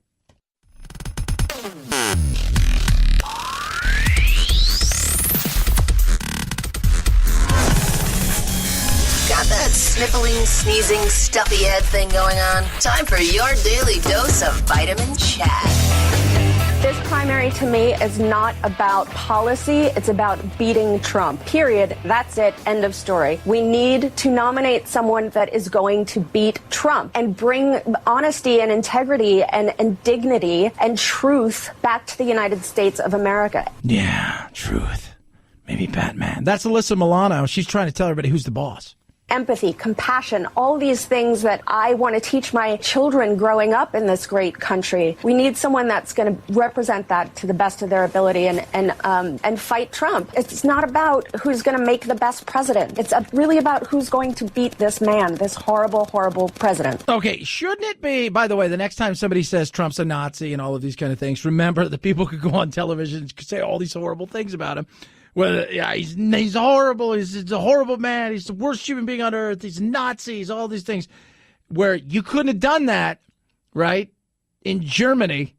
Got that sniffling, sneezing, stuffy head thing going on? Time for your daily dose of Vitamin Chad. This primary to me is not about policy. It's about beating Trump. Period. That's it. End of story. We need to nominate someone that is going to beat Trump and bring honesty and integrity and dignity and truth back to the United States of America. Yeah, truth. Maybe Batman. That's Alyssa Milano. She's trying to tell everybody who's the boss. empathy, compassion, all these things that I want to teach my children growing up in this great country. We need someone that's going to represent that to the best of their ability and fight Trump. It's not about who's going to make the best president. It's really about who's going to beat this man, this horrible, horrible president. Okay, shouldn't it be, by the way, the next time somebody says Trump's a Nazi and all of these kind of things, remember that people could go on television and say all these horrible things about him. Well, yeah, he's horrible. He's a horrible man. He's the worst human being on earth. He's a Nazi. He's all these things. Where you couldn't have done that, right? In Germany,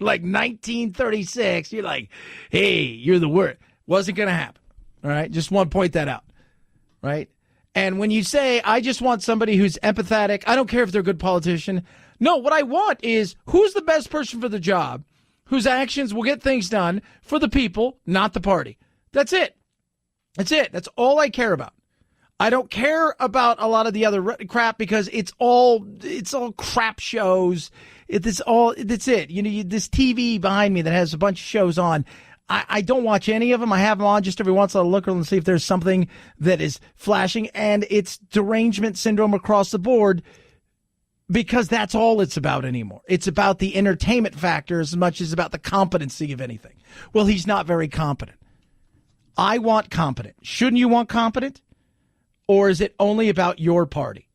like 1936, you're like, hey, you're the worst. Wasn't going to happen. All right? Just want to point that out. Right? And when you say, I just want somebody who's empathetic, I don't care if they're a good politician. No, what I want is who's the best person for the job, whose actions will get things done for the people, not the party. That's it. That's it. That's all I care about. I don't care about a lot of the other crap because it's all crap shows. That's it. You know, this TV behind me that has a bunch of shows on. I don't watch any of them. I have them on just every once in a while, look and see if there's something that is flashing, and it's derangement syndrome across the board. Because that's all it's about anymore. It's about the entertainment factor as much as about the competency of anything. Well, he's not very competent. I want competent. Shouldn't you want competent? Or is it only about your party?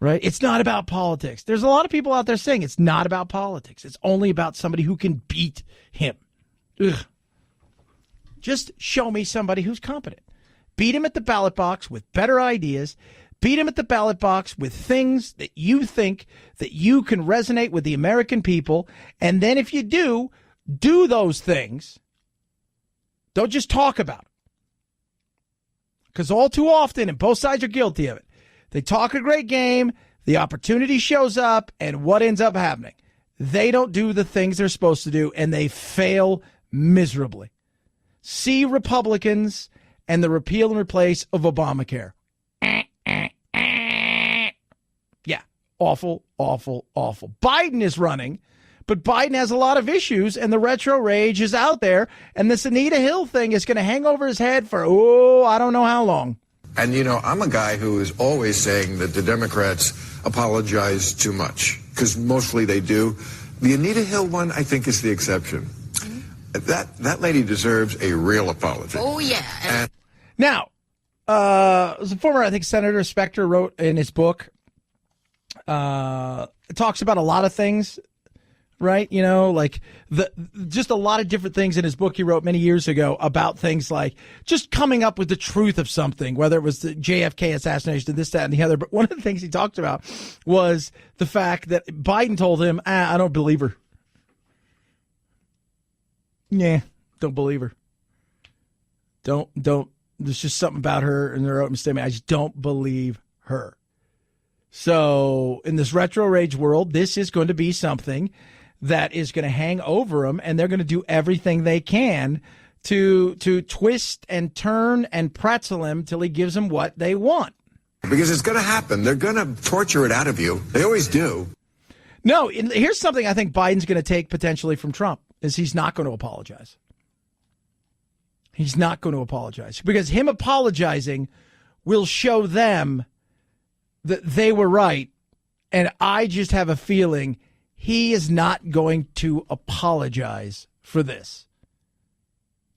Right? It's not about politics. There's a lot of people out there saying it's not about politics. It's only about somebody who can beat him. Ugh. Just show me somebody who's competent. Beat him at the ballot box with better ideas. Beat him at the ballot box with things that you think that you can resonate with the American people. And then if you do those things, don't just talk about it. Because all too often, and both sides are guilty of it, they talk a great game, the opportunity shows up, and what ends up happening? They don't do the things they're supposed to do, and they fail miserably. See Republicans and the repeal and replace of Obamacare. Awful, awful, awful. Biden is running, but Biden has a lot of issues, and the retro rage is out there, and this Anita Hill thing is going to hang over his head for, I don't know how long. And, you know, I'm a guy who is always saying that the Democrats apologize too much, because mostly they do. The Anita Hill one, I think, is the exception. That lady deserves a real apology. Oh, yeah. Now, the former, I think, Senator Specter wrote in his book, it talks about a lot of things, right? You know, like just a lot of different things in his book he wrote many years ago about things like just coming up with the truth of something, whether it was the JFK assassination, this, that, and the other. But one of the things he talked about was the fact that Biden told him, I don't believe her. Yeah, don't believe her. Don't. There's just something about her in their open statement. I just don't believe her. So in this retro rage world, this is going to be something that is going to hang over them, and they're going to do everything they can to twist and turn and pretzel him till he gives them what they want. Because it's going to happen. They're going to torture it out of you. They always do. No, here's something I think Biden's going to take potentially from Trump, is he's not going to apologize. He's not going to apologize, because him apologizing will show them that they were right, and I just have a feeling he is not going to apologize for this.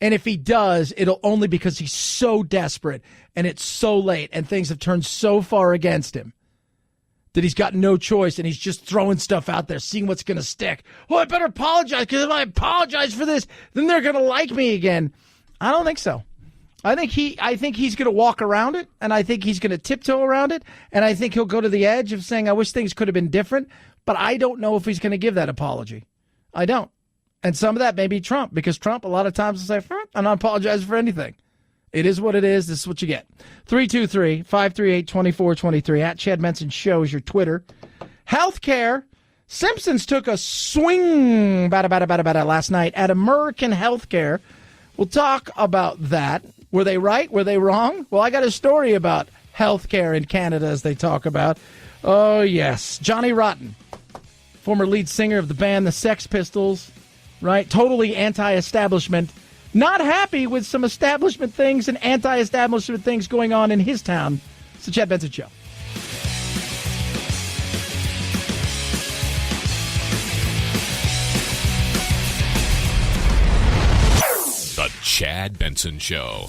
And if he does, it'll only because he's so desperate and it's so late and things have turned so far against him that he's got no choice, and he's just throwing stuff out there, seeing what's going to stick. Oh, I better apologize, because if I apologize for this, then they're going to like me again. I don't think so. I think he's going to walk around it, and I think he's going to tiptoe around it, and I think he'll go to the edge of saying, I wish things could have been different, but I don't know if he's going to give that apology. I don't. And some of that may be Trump, because Trump a lot of times will say, I'm not apologizing for anything. It is what it is. This is what you get. 323-538-2423. At Chad Benson Show is your Twitter. Healthcare. Simpsons took a swing last night at American healthcare. We'll talk about that. Were they right? Were they wrong? Well, I got a story about healthcare in Canada, as they talk about. Oh, yes. Johnny Rotten, former lead singer of the band the Sex Pistols, right? Totally anti-establishment. Not happy with some establishment things and anti-establishment things going on in his town, It's the Chad Benson Show. The Chad Benson Show.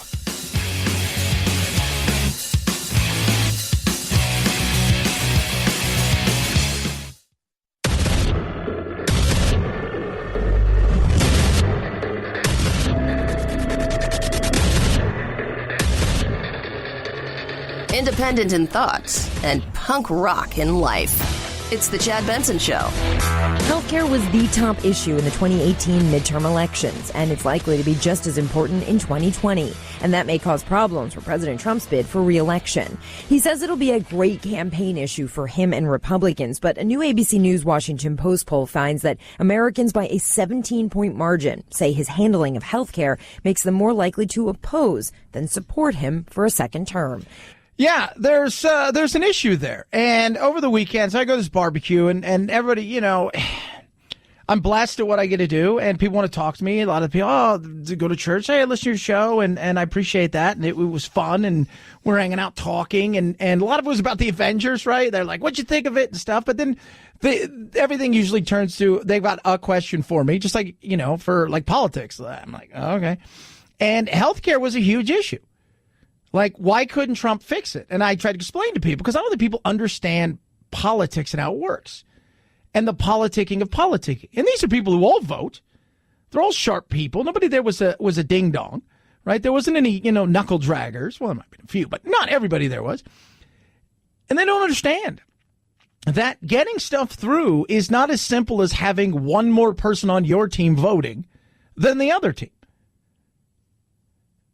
Independent in thoughts and punk rock in life. It's the Chad Benson Show. Healthcare was the top issue in the 2018 midterm elections, and it's likely to be just as important in 2020. And that may cause problems for President Trump's bid for re-election. He says it'll be a great campaign issue for him and Republicans, but a new ABC News Washington Post poll finds that Americans by a 17-point margin say his handling of healthcare makes them more likely to oppose than support him for a second term. Yeah, there's an issue there. And over the weekends, I go to this barbecue and everybody, you know, I'm blessed at what I get to do. And people want to talk to me. A lot of people, to go to church. Hey, I listen to your show. And I appreciate that. And it was fun. And we're hanging out talking. And a lot of it was about the Avengers, right? They're like, what'd you think of it and stuff? But then everything usually turns to, they've got a question for me, just like, you know, for like politics. I'm like, oh, okay. And healthcare was a huge issue. Like, why couldn't Trump fix it? And I tried to explain to people, because I don't think people understand politics and how it works and the politicking of politicking. And these are people who all vote. They're all sharp people. Nobody there was a ding dong, right? There wasn't any, you know, knuckle draggers. Well, there might be a few, but not everybody there was. And they don't understand that getting stuff through is not as simple as having one more person on your team voting than the other team.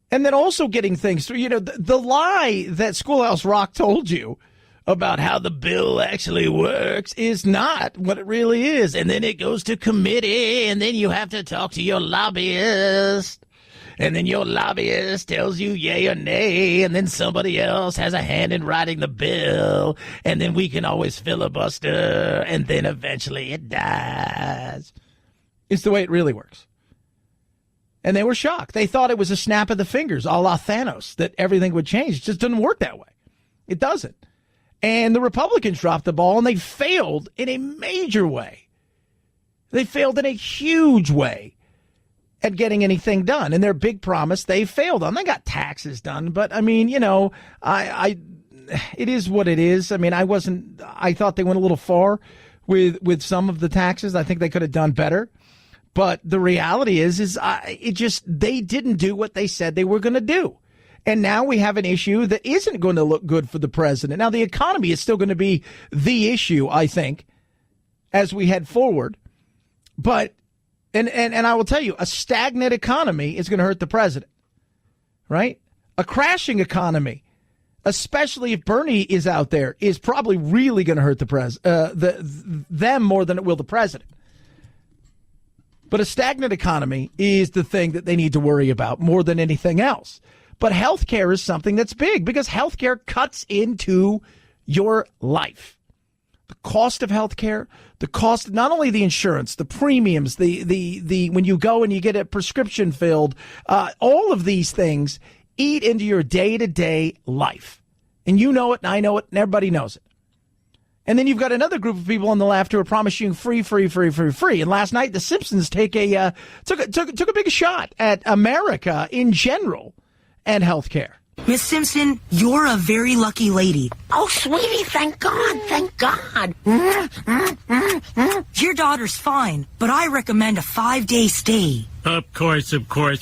And then also getting things through, you know, the lie that Schoolhouse Rock told you about how the bill actually works is not what it really is. And then it goes to committee, and then you have to talk to your lobbyist. And then your lobbyist tells you yay or nay, and then somebody else has a hand in writing the bill. And then we can always filibuster, and then eventually it dies. It's the way it really works. And they were shocked. They thought it was a snap of the fingers, a la Thanos, that everything would change. It just doesn't work that way. It doesn't. And the Republicans dropped the ball, and they failed in a major way. They failed in a huge way at getting anything done. And their big promise, they failed on. They got taxes done. But, I mean, you know, it is what it is. I mean, I thought they went a little far with some of the taxes. I think they could have done better. But the reality is they didn't do what they said they were going to do. And now we have an issue that isn't going to look good for the president. Now, the economy is still going to be the issue, I think, as we head forward. But, and I will tell you, a stagnant economy is going to hurt the president, right? A crashing economy, especially if Bernie is out there, is probably really going to hurt them more than it will the president. But a stagnant economy is the thing that they need to worry about more than anything else. But healthcare is something that's big because healthcare cuts into your life. The cost of healthcare, the cost, not only the insurance, the premiums, the when you go and you get a prescription filled, all of these things eat into your day-to-day life. And you know it, and I know it, and everybody knows it. And then you've got another group of people on the left who are promising free. And last night, the Simpsons took a big shot at America in general and healthcare. Miss Simpson, you're a very lucky lady. Oh, sweetie, thank God, thank God. Your daughter's fine, but I recommend a 5-day stay. Of course.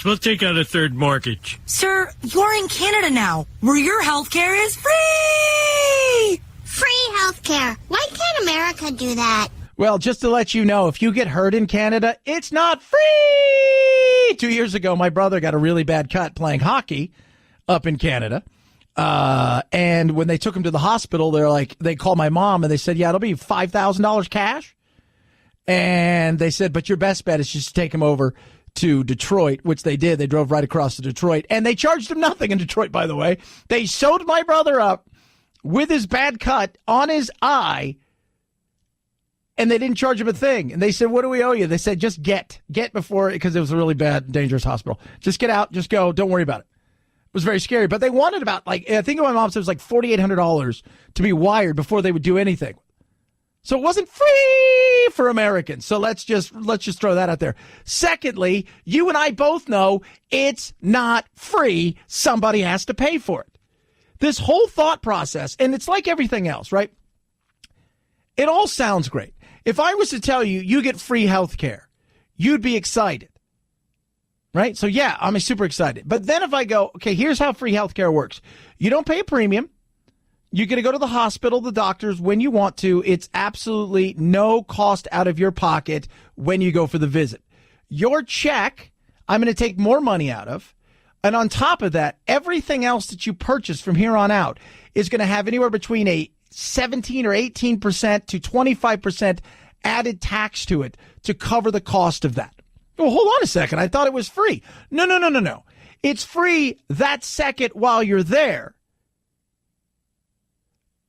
We'll take out a third mortgage. Sir, you're in Canada now, where your health care is free! Free healthcare. Why can't America do that? Well, just to let you know, if you get hurt in Canada, it's not free. 2 years ago, my brother got a really bad cut playing hockey up in Canada. And when they took him to the hospital, they called my mom and they said, yeah, it'll be $5,000 cash. And they said, but your best bet is just to take him over to Detroit, which they did. They drove right across to Detroit, and they charged him nothing in Detroit, by the way. They sewed my brother up with his bad cut on his eye, and they didn't charge him a thing. And they said, what do we owe you? They said, just get before, because it was a really bad, dangerous hospital. Just get out, just go, don't worry about it. was very scary. But they wanted about, like, I think my mom said it was like $4,800 to be wired before they would do anything. So it wasn't free for Americans. So let's just throw that out there. Secondly, you and I both know it's not free. Somebody has to pay for it. This whole thought process, and it's like everything else, right? It all sounds great. If I was to tell you, you get free health care, you'd be excited, right? So yeah, I'm super excited. But then if I go, okay, here's how free health care works. You don't pay a premium. You're going to go to the hospital, the doctors, when you want to. It's absolutely no cost out of your pocket when you go for the visit. Your check, I'm going to take more money out of. And on top of that, everything else that you purchase from here on out is going to have anywhere between a 17 or 18% to 25% added tax to it to cover the cost of that. Well, hold on a second. I thought it was free. No. It's free that second while you're there.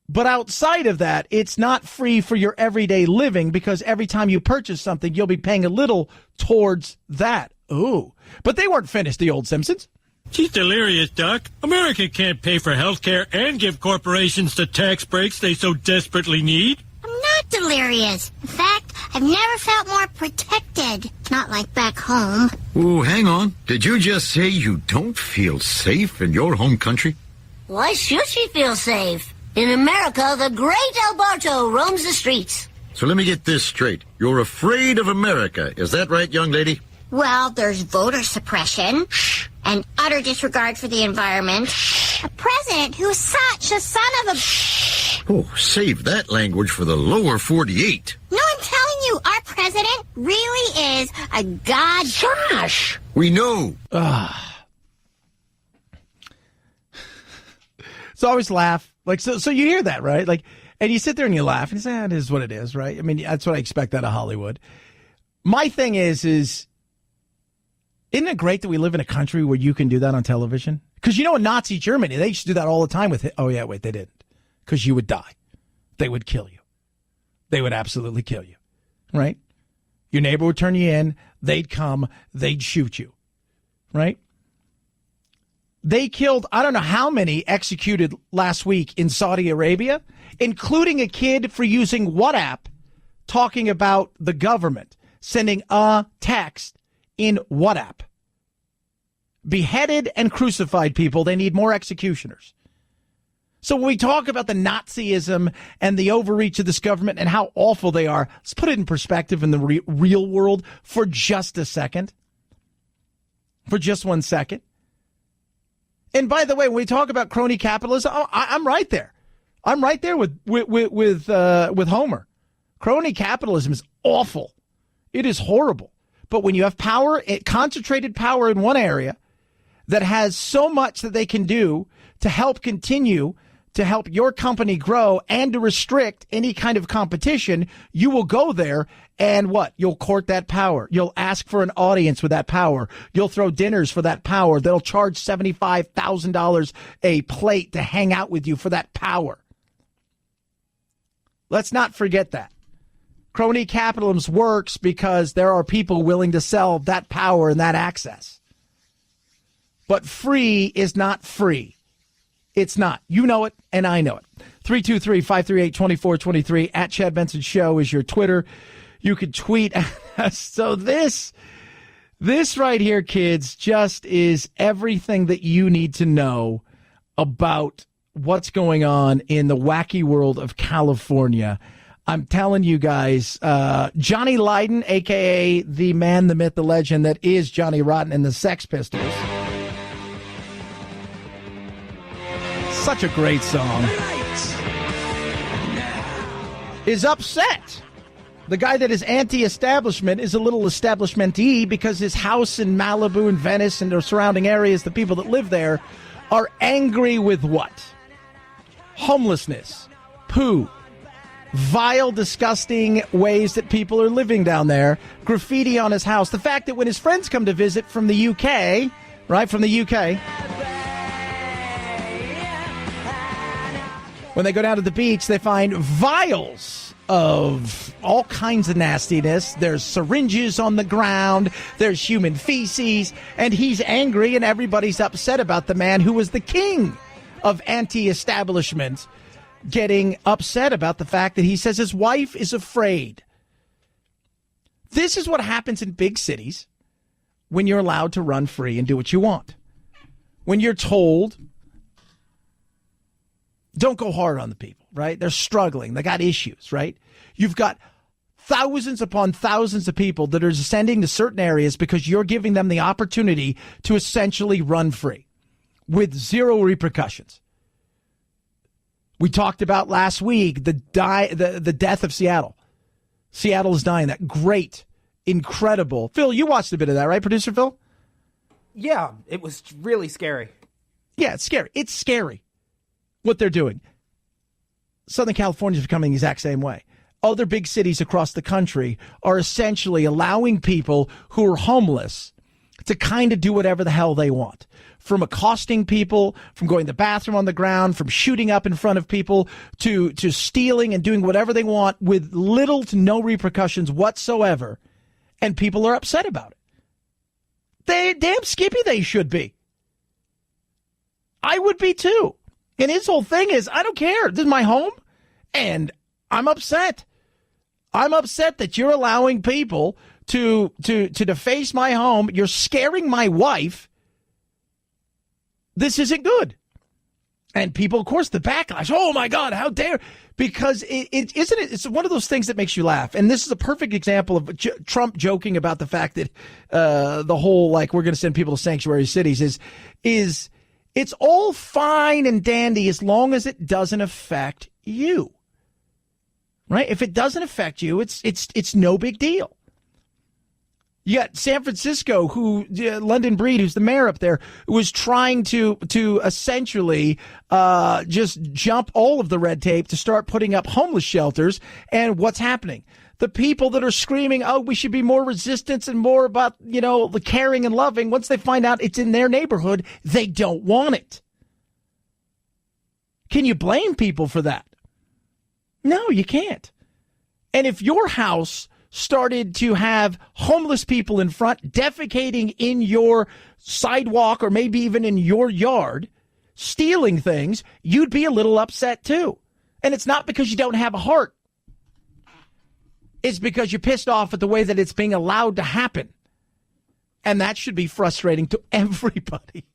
But outside of that, it's not free for your everyday living because every time you purchase something, you'll be paying a little towards that. Ooh. But they weren't finished, the old Simpsons. She's delirious, Doc. America can't pay for health care and give corporations the tax breaks they so desperately need. I'm not delirious. In fact, I've never felt more protected. Not like back home. Ooh, hang on. Did you just say you don't feel safe in your home country? Why should she feel safe? In America, the great Alberto roams the streets. So let me get this straight. You're afraid of America. Is that right, young lady? Well, there's voter suppression and utter disregard for the environment. A president who's such a son of a... Oh, save that language for the lower 48. No, I'm telling you, our president really is a god... Gosh! We know. So I always laugh. Like, so you hear that, right? Like, and you sit there and you laugh and you say, it is what it is, right? I mean, that's what I expect out of Hollywood. My thing is isn't it great that we live in a country where you can do that on television? Because, in Nazi Germany, they used to do that all the time with it. Oh, yeah, wait, they didn't. Because you would die. They would kill you. They would absolutely kill you, right? Your neighbor would turn you in. They'd come. They'd shoot you, right? They killed, I don't know how many executed last week in Saudi Arabia, including a kid for using WhatsApp talking about the government, sending a text in WhatsApp. Beheaded and crucified people. They need more executioners. So when we talk about the Nazism and the overreach of this government and how awful they are, let's put it in perspective in the real world for just a second. For just 1 second. And by the way, when we talk about crony capitalism, I'm right there. I'm right there with Homer. Crony capitalism is awful. It is horrible. But when you have power, concentrated power in one area that has so much that they can do to help continue to help your company grow and to restrict any kind of competition, you will go there and what? You'll court that power. You'll ask for an audience with that power. You'll throw dinners for that power. They'll charge $75,000 a plate to hang out with you for that power. Let's not forget that. Crony capitalism works because there are people willing to sell that power and that access. But free is not free. It's not. You know it, and I know it. 323-538-2423 at Chad Benson Show is your Twitter. You could tweet at us. So this right here, kids, just is everything that you need to know about what's going on in the wacky world of California. I'm telling you guys, Johnny Lydon, a.k.a. the man, the myth, the legend that is Johnny Rotten and the Sex Pistols. Such a great song. Is upset. The guy that is anti-establishment is a little establishment-y because his house in Malibu and Venice and the surrounding areas, the people that live there, are angry with what? Homelessness, poo, vile, disgusting ways that people are living down there, graffiti on his house. The fact that when his friends come to visit from the UK, right, from the UK, when they go down to the beach, they find vials of all kinds of nastiness. There's syringes on the ground. There's human feces. And he's angry, and everybody's upset about the man who was the king of anti-establishment getting upset about the fact that he says his wife is afraid. This is what happens in big cities when you're allowed to run free and do what you want. When you're told, don't go hard on the people, right? They're struggling. They got issues, right? You've got thousands upon thousands of people that are descending to certain areas because you're giving them the opportunity to essentially run free with zero repercussions. We talked about last week the death of Seattle. Seattle is dying. That great, incredible. Phil, you watched a bit of that, right, producer Phil? Yeah, it was really scary. Yeah, it's scary. It's scary what they're doing. Southern California is becoming the exact same way. Other big cities across the country are essentially allowing people who are homeless to kind of do whatever the hell they want. From accosting people, from going to the bathroom on the ground, from shooting up in front of people, to stealing and doing whatever they want with little to no repercussions whatsoever. And people are upset about it. Damn skippy they should be. I would be too. And his whole thing is, I don't care. This is my home, and I'm upset. I'm upset that you're allowing people to deface my home. You're scaring my wife. This isn't good. And people, of course, the backlash. Oh, my God, how dare. Because it's one of those things that makes you laugh. And this is a perfect example of Trump joking about the fact that the whole, like, we're going to send people to sanctuary cities is it's all fine and dandy as long as it doesn't affect you. Right? If it doesn't affect you, it's no big deal. You got San Francisco, London Breed, who's the mayor up there, was trying to essentially just jump all of the red tape to start putting up homeless shelters. And what's happening? The people that are screaming, oh, we should be more resistant and more about, the caring and loving, once they find out it's in their neighborhood, they don't want it. Can you blame people for that? No, you can't. And if your house started to have homeless people in front defecating in your sidewalk or maybe even in your yard, stealing things, you'd be a little upset too. And it's not because you don't have a heart. It's because you're pissed off at the way that it's being allowed to happen. And that should be frustrating to everybody.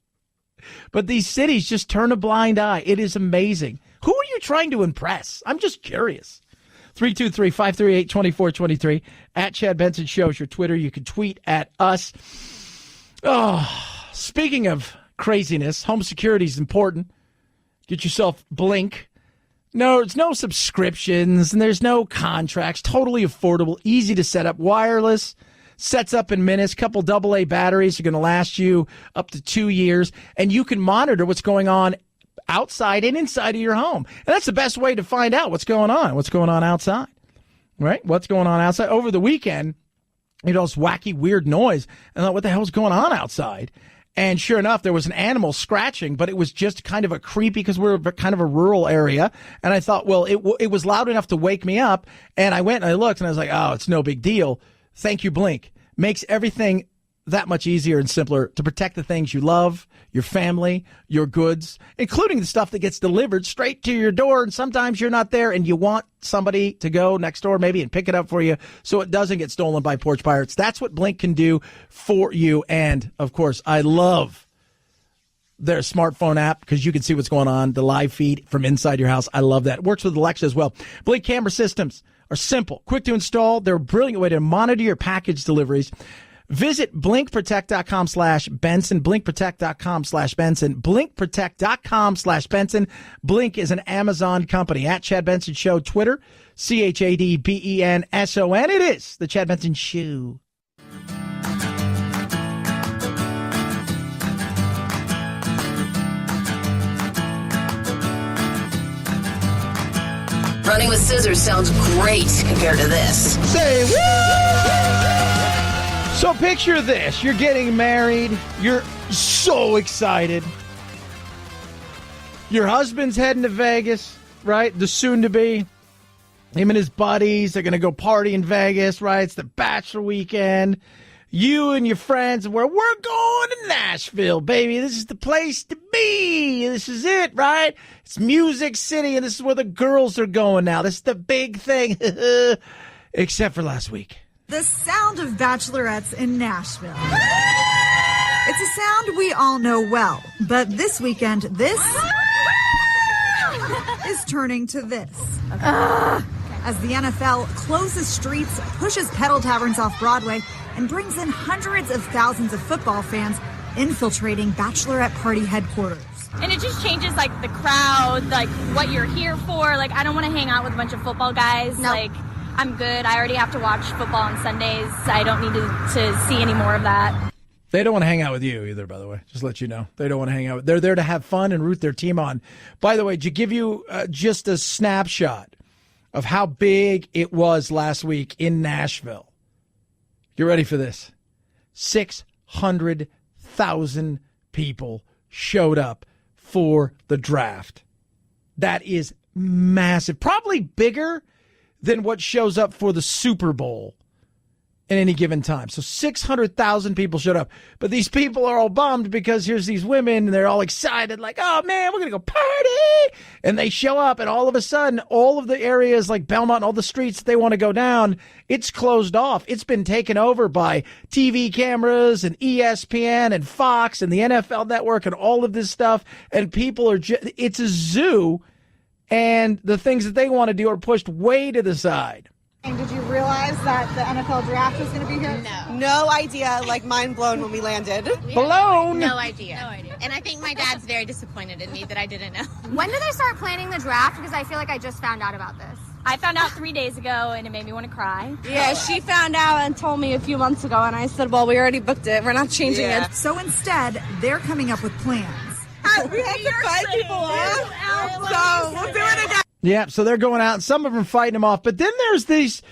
But these cities just turn a blind eye. It is amazing. Who are you trying to impress? I'm just curious. 323-538-2423 at Chad Benson Show is your Twitter. You can tweet at us. Oh, speaking of craziness, home security is important. Get yourself Blink. No, there's no subscriptions and there's no contracts. Totally affordable, easy to set up, wireless. Sets up in minutes. Couple AA batteries are going to last you up to 2 years, and you can monitor what's going on outside and inside of your home. And that's the best way to find out what's going on outside, right? What's going on outside. Over the weekend, this wacky, weird noise. And I thought, what the hell's going on outside? And sure enough, there was an animal scratching, but it was just kind of a creepy, because we're kind of a rural area. And I thought, well, it was loud enough to wake me up. And I went and I looked and I was like, oh, it's no big deal. Thank you, Blink. Makes everything that much easier and simpler to protect the things you love, your family, your goods, including the stuff that gets delivered straight to your door. And sometimes you're not there and you want somebody to go next door maybe and pick it up for you so it doesn't get stolen by porch pirates. That's what Blink can do for you. And, of course, I love their smartphone app because you can see what's going on, the live feed from inside your house. I love that. It works with Alexa as well. Blink camera systems are simple, quick to install. They're a brilliant way to monitor your package deliveries. Visit blinkprotect.com/Benson, blinkprotect.com/Benson, blinkprotect.com/Benson. Blink is an Amazon company. At Chad Benson Show, Twitter, ChadBenson. It is the Chad Benson Show. Running with scissors sounds great compared to this. Say woo! So picture this. You're getting married. You're so excited. Your husband's heading to Vegas, right? The soon-to-be. Him and his buddies are going to go party in Vegas, right? It's the Bachelor weekend. You and your friends, we're going to Nashville, baby. This is the place to be. This is it, right? It's Music City, and this is where the girls are going now. This is the big thing, except for last week. The sound of bachelorettes in Nashville. It's a sound we all know well, but this weekend, this is turning to this. As the NFL closes streets, pushes pedal taverns off Broadway, and brings in hundreds of thousands of football fans infiltrating bachelorette party headquarters. And it just changes, like, the crowd, like, what you're here for. Like, I don't want to hang out with a bunch of football guys. Nope. Like, I'm good. I already have to watch football on Sundays. I don't need to see any more of that. They don't want to hang out with you either, by the way. Just to let you know. They don't want to hang out. They're there to have fun and root their team on. By the way, to give you just a snapshot of how big it was last week in Nashville. You ready for this? 600,000 people showed up for the draft. That is massive. Probably bigger than what shows up for the Super Bowl at any given time. So 600,000 people showed up. But these people are all bummed because here's these women, and they're all excited, like, oh, man, we're going to go party. And they show up, and all of a sudden, all of the areas like Belmont and all the streets that they want to go down, it's closed off. It's been taken over by TV cameras and ESPN and Fox and the NFL Network and all of this stuff. And people are it's a zoo, and the things that they want to do are pushed way to the side. And did you realize that the NFL draft was going to be here? No idea. Like, mind blown when we landed. Blown? No idea. And I think my dad's very disappointed in me that I didn't know. When did they start planning the draft? Because I feel like I just found out about this. I found out 3 days ago, and it made me want to cry. Yeah, she found out and told me a few months ago, and I said, well, we already booked it. We're not changing it. So instead, they're coming up with plans. We have to fight people off. So we'll do it again. Yeah, so they're going out, and some of them are fighting them off. But then there's these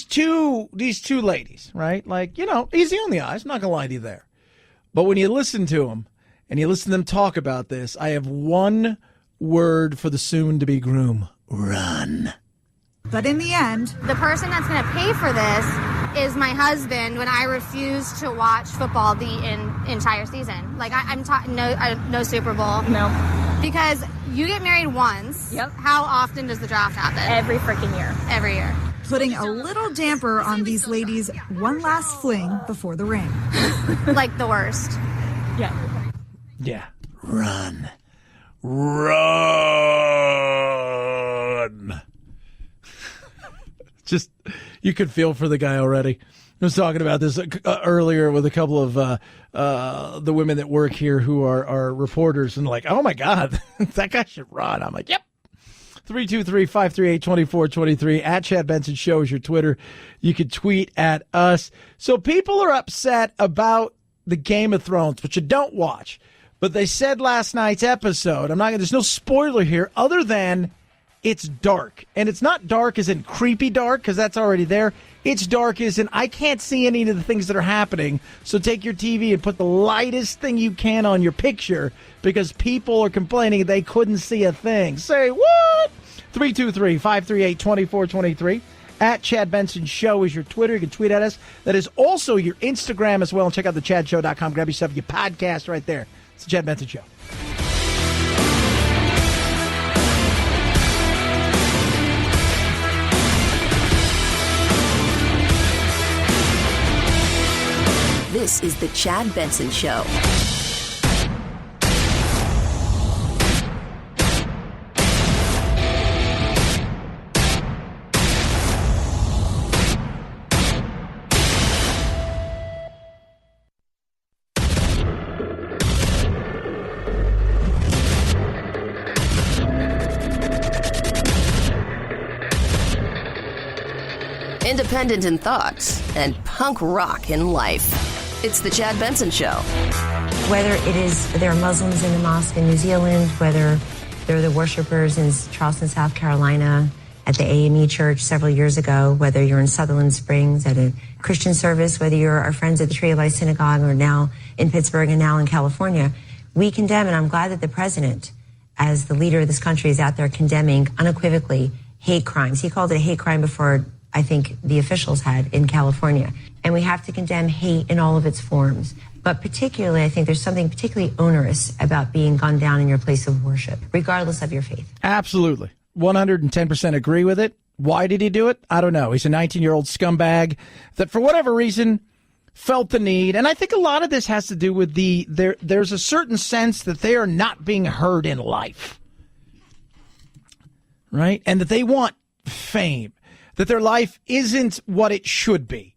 two ladies, right? Like, you know, easy on the eyes. I'm not going to lie to you there. But when you listen to them and you listen to them talk about this, I have one word for the soon-to-be groom. Run. But in the end, the person that's going to pay for this is my husband when I refuse to watch football the entire season. Like, I'm talking no Super Bowl. No. Because you get married once. Yep. How often does the draft happen? Every freaking year. Every year. Putting a little damper on these ladies' one last fling before the ring. Like the worst. Yeah. Yeah. Run. Run. Just, you could feel for the guy already. I was talking about this earlier with a couple of the women that work here who are reporters, and like, oh my God, that guy should run. I'm like, yep. 323-538-2423 at Chad Benson Show is your Twitter. You can tweet at us. So people are upset about the Game of Thrones, which you don't watch, but they said last night's episode, there's no spoiler here other than it's dark. And it's not dark as in creepy dark, because that's already there. It's dark as in I can't see any of the things that are happening. So take your TV and put the lightest thing you can on your picture, because people are complaining they couldn't see a thing. Say what? 323-538-2423. At Chad Benson Show is your Twitter. You can tweet at us. That is also your Instagram as well. And check out thechadshow.com. Grab yourself your podcast right there. It's the Chad Benson Show. This is the Chad Benson Show. Independent in thoughts and punk rock in life. It's the Chad Benson Show. Whether there are Muslims in the mosque in New Zealand, whether they're the worshipers in Charleston, South Carolina, at the AME Church several years ago, whether you're in Sutherland Springs at a Christian service, whether you're our friends at the Tree of Life Synagogue or now in Pittsburgh and now in California, we condemn, and I'm glad that the president, as the leader of this country, is out there condemning unequivocally hate crimes. He called it a hate crime before I think the officials had in California. And we have to condemn hate in all of its forms. But particularly, I think there's something particularly onerous about being gunned down in your place of worship, regardless of your faith. Absolutely. 110% agree with it. Why did he do it? I don't know. He's a 19-year-old scumbag that, for whatever reason, felt the need. And I think a lot of this has to do with there's a certain sense that they are not being heard in life. Right? And that they want fame. That their life isn't what it should be.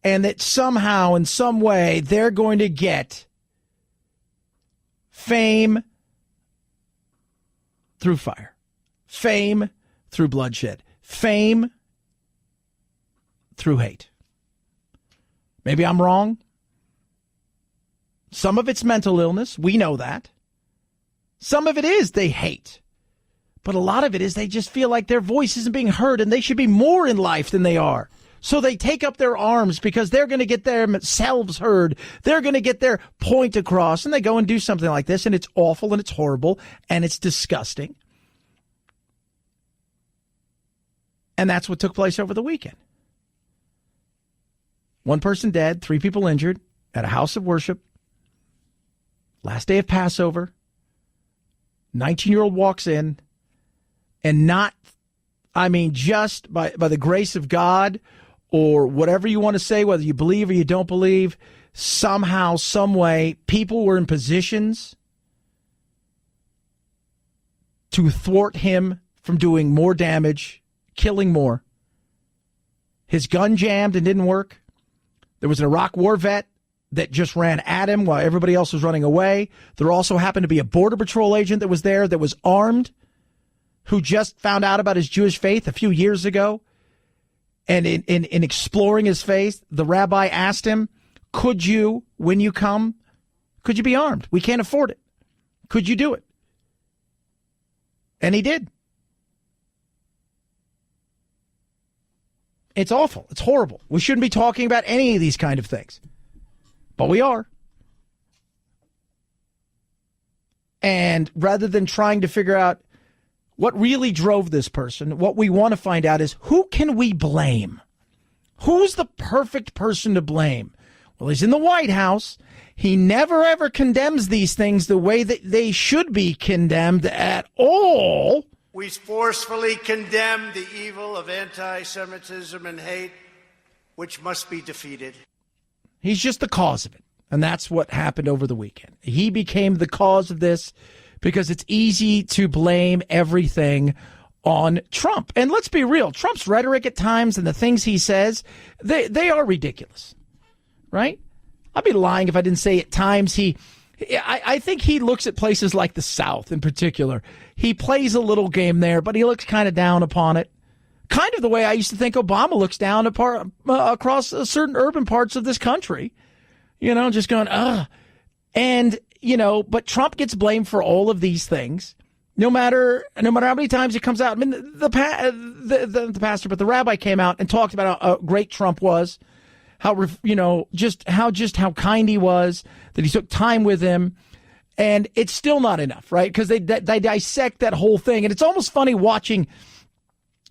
And that somehow, in some way, they're going to get fame through fire. Fame through bloodshed. Fame through hate. Maybe I'm wrong. Some of it's mental illness. We know that. Some of it is they hate. But a lot of it is they just feel like their voice isn't being heard and they should be more in life than they are. So they take up their arms because they're going to get themselves heard. They're going to get their point across, and they go and do something like this, and it's awful and it's horrible and it's disgusting. And that's what took place over the weekend. 1 person dead, 3 people injured at a house of worship. Last day of Passover. 19-year-old walks in, and just by the grace of God, or whatever you want to say, whether you believe or you don't believe, somehow, some way, people were in positions to thwart him from doing more damage, killing more. His gun jammed and didn't work. There was an Iraq war vet that just ran at him while everybody else was running away. There also happened to be a Border Patrol agent that was there that was armed, who just found out about his Jewish faith a few years ago. And in exploring his faith, the rabbi asked him, could you, when you come, could you be armed? We can't afford it. Could you do it? And he did. It's awful. It's horrible. We shouldn't be talking about any of these kind of things. But we are. And rather than trying to figure out what really drove this person, what we want to find out is, who can we blame? Who's the perfect person to blame? Well, he's in the White House. He never, ever condemns these things the way that they should be condemned at all. We forcefully condemn the evil of anti-Semitism and hate, which must be defeated. He's just the cause of it. And that's what happened over the weekend. He became the cause of this because it's easy to blame everything on Trump. And let's be real. Trump's rhetoric at times and the things he says, they are ridiculous. Right? I'd be lying if I didn't say at times I think he looks at places like the South in particular. He plays a little game there, but he looks kind of down upon it. Kind of the way I used to think Obama looks down across certain urban parts of this country. You know, just going, ugh. And, you know, but Trump gets blamed for all of these things, no matter how many times it comes out. I mean, the pastor, but the rabbi came out and talked about how great Trump was, how, you know, how kind he was, that he took time with him. And it's still not enough, right? Because they dissect that whole thing. And it's almost funny watching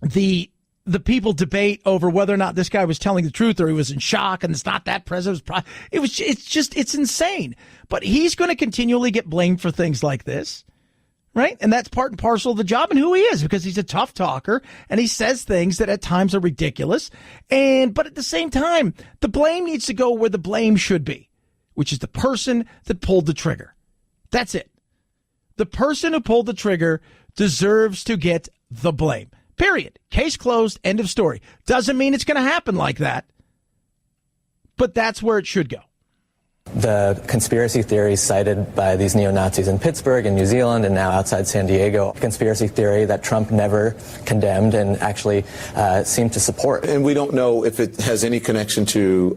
the people debate over whether or not this guy was telling the truth or he was in shock and it's not that president. It's insane. But he's going to continually get blamed for things like this, right? And that's part and parcel of the job and who he is, because he's a tough talker and he says things that at times are ridiculous. But at the same time, the blame needs to go where the blame should be, which is the person that pulled the trigger. That's it. The person who pulled the trigger deserves to get the blame. Period. Case closed. End of story. Doesn't mean it's going to happen like that, but that's where it should go. The conspiracy theories cited by these neo-Nazis in Pittsburgh and New Zealand and now outside San Diego, conspiracy theory that Trump never condemned and actually seemed to support. And we don't know if it has any connection to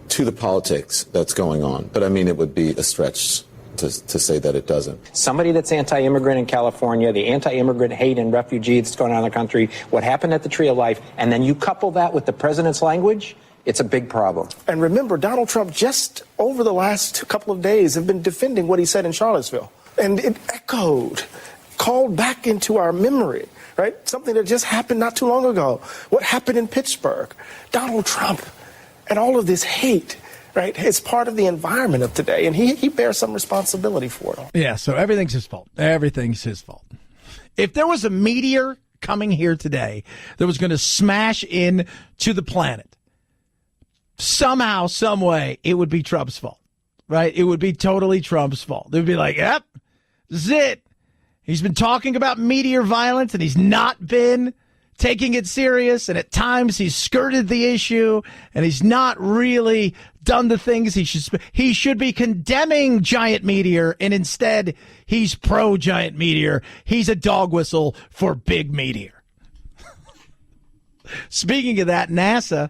the politics that's going on, but I mean, it would be a stretch to say that it doesn't. Somebody that's anti-immigrant in California, the anti-immigrant hate and refugee that's going on in the country, what happened at the Tree of Life, and then you couple that with the president's language, it's a big problem. And remember, Donald Trump just over the last couple of days have been defending what he said in Charlottesville. And it echoed, called back into our memory, right? Something that just happened not too long ago. What happened in Pittsburgh? Donald Trump and all of this hate, right? It's part of the environment of today, and he bears some responsibility for it. Yeah, so everything's his fault. Everything's his fault. If there was a meteor coming here today that was going to smash into the planet, somehow, some way, it would be Trump's fault, right? It would be totally Trump's fault. They'd be like, yep, this is it. He's been talking about meteor violence, and he's not been taking it serious, and at times he's skirted the issue, and he's not really done the things he should. He should be condemning giant meteor, and instead he's pro-giant meteor. He's a dog whistle for big meteor. Speaking of that, NASA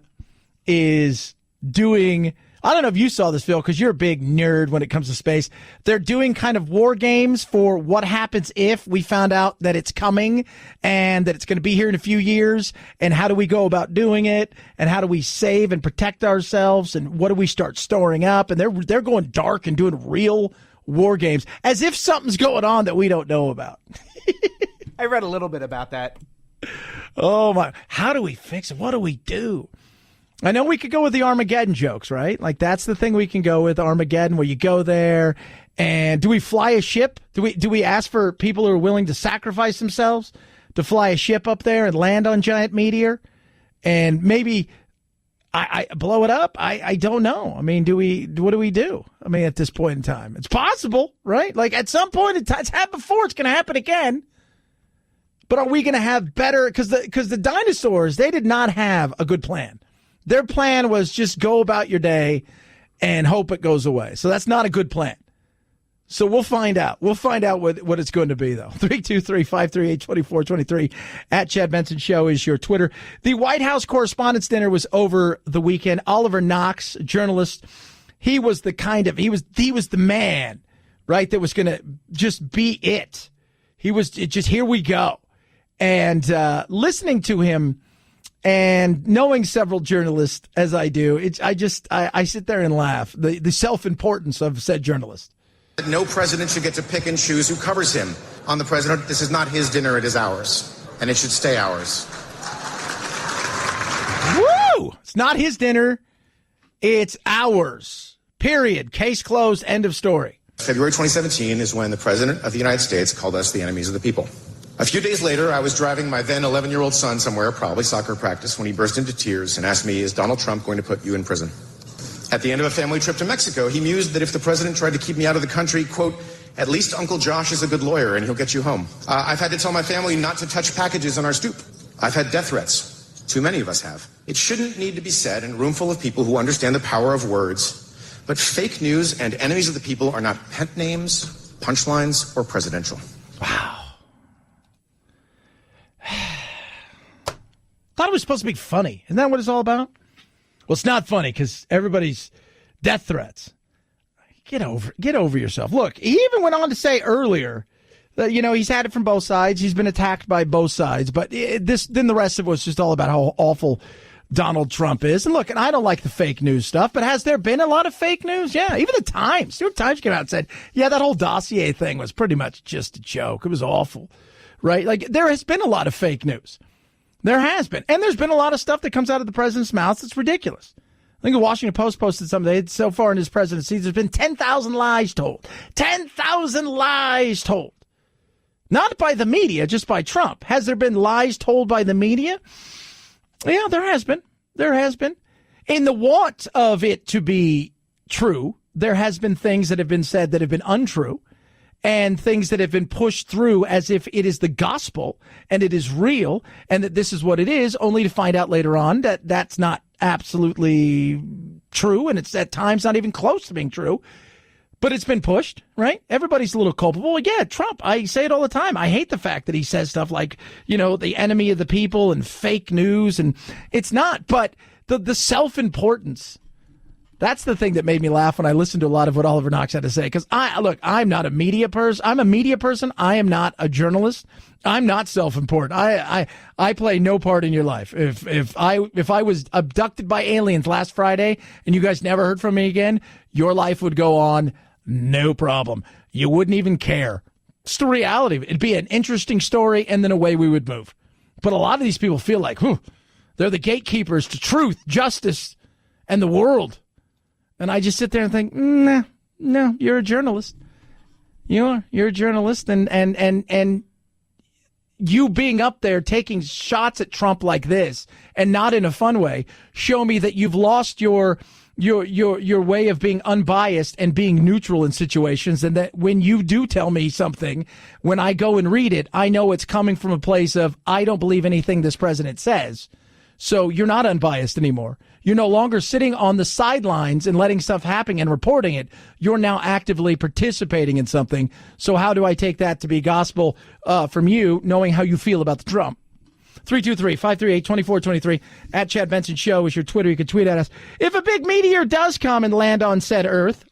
is doing, I don't know if you saw this, Phil, because you're a big nerd when it comes to space. They're doing kind of war games for what happens if we found out that it's coming and that it's going to be here in a few years, and how do we go about doing it, and how do we save and protect ourselves, and what do we start storing up? And they're going dark and doing real war games as if something's going on that we don't know about. I read a little bit about that. Oh my, how do we fix it? What do we do? I know we could go with the Armageddon jokes, right? Like, that's the thing we can go with, Armageddon, where you go there, and do we fly a ship? Do we ask for people who are willing to sacrifice themselves to fly a ship up there and land on giant meteor? And maybe I blow it up? I don't know. I mean, what do we do? I mean, at this point in time, it's possible, right? Like, at some point in time, it's happened before, it's going to happen again. But are we going to have better? Because the dinosaurs, they did not have a good plan. Their plan was just go about your day and hope it goes away. So that's not a good plan. So we'll find out. We'll find out what it's going to be, though. 323-538-2423 at Chad Benson Show is your Twitter. The White House Correspondents' Dinner was over the weekend. Oliver Knox, journalist, he was the man, right, that was going to just be it. He was just, here we go. And listening to him, and knowing several journalists as I do, I sit there and laugh. The self-importance of said journalist. No president should get to pick and choose who covers him. On the president, this is not his dinner, it is ours. And it should stay ours. Woo! It's not his dinner, it's ours. Period. Case closed. End of story. February 2017 is when the president of the United States called us the enemies of the people. A few days later, I was driving my then 11-year-old son somewhere, probably soccer practice, when he burst into tears and asked me, is Donald Trump going to put you in prison? At the end of a family trip to Mexico, he mused that if the president tried to keep me out of the country, quote, at least Uncle Josh is a good lawyer and he'll get you home. I've had to tell my family not to touch packages on our stoop. I've had death threats. Too many of us have. It shouldn't need to be said in a room full of people who understand the power of words, but fake news and enemies of the people are not pet names, punchlines, or presidential. Wow. Thought it was supposed to be funny. Isn't that what it's all about? Well, it's not funny because everybody's death threats. Get over yourself. Look, he even went on to say earlier that, he's had it from both sides. He's been attacked by both sides. But then the rest of it was just all about how awful Donald Trump is. And look, and I don't like the fake news stuff, but has there been a lot of fake news? Yeah, even the Times. New York Times came out and said, yeah, that whole dossier thing was pretty much just a joke. It was awful, right? Like, there has been a lot of fake news. There has been. And there's been a lot of stuff that comes out of the president's mouth that's ridiculous. I think the Washington Post posted something. So far in his presidency, there's been 10,000 lies told. 10,000 lies told. Not by the media, just by Trump. Has there been lies told by the media? Yeah, there has been. There has been. In the want of it to be true, there has been things that have been said that have been untrue, and things that have been pushed through as if it is the gospel and it is real and that this is what it is, only to find out later on that that's not absolutely true, and it's at times not even close to being true. But it's been pushed, right? Everybody's a little culpable. Yeah, Trump, I say it all the time. I hate the fact that he says stuff like, the enemy of the people and fake news, and it's not. But the self-importance, that's the thing that made me laugh when I listened to a lot of what Oliver Knox had to say. Because I'm not a media person. I'm a media person. I am not a journalist. I'm not self-important. I play no part in your life. If I was abducted by aliens last Friday and you guys never heard from me again, your life would go on, no problem. You wouldn't even care. It's the reality. It'd be an interesting story, and then away we would move. But a lot of these people feel like, they're the gatekeepers to truth, justice, and the world. And I just sit there and think, no, you're a journalist. You're a journalist, and you being up there taking shots at Trump like this, and not in a fun way, show me that you've lost your way of being unbiased and being neutral in situations, and that when you do tell me something, when I go and read it, I know it's coming from a place of, I don't believe anything this president says. So you're not unbiased anymore. You're no longer sitting on the sidelines and letting stuff happen and reporting it. You're now actively participating in something. So how do I take that to be gospel from you, knowing how you feel about the Trump? 323-538-2423 at Chad Benson Show is your Twitter. You can tweet at us. If a big meteor does come and land on said Earth,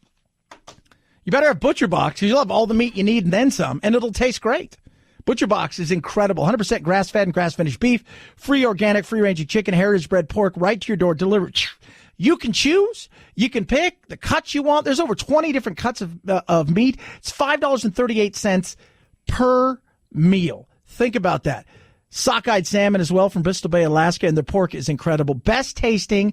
you better have ButcherBox, because you'll have all the meat you need and then some, and it'll taste great. ButcherBox is incredible. 100% grass-fed and grass-finished beef, free organic, free-ranging chicken, heritage-bred pork, right to your door, delivered. You can choose. You can pick the cuts you want. There's over 20 different cuts of meat. It's $5.38 per meal. Think about that. Sockeyed salmon as well from Bristol Bay, Alaska, and their pork is incredible. Best tasting,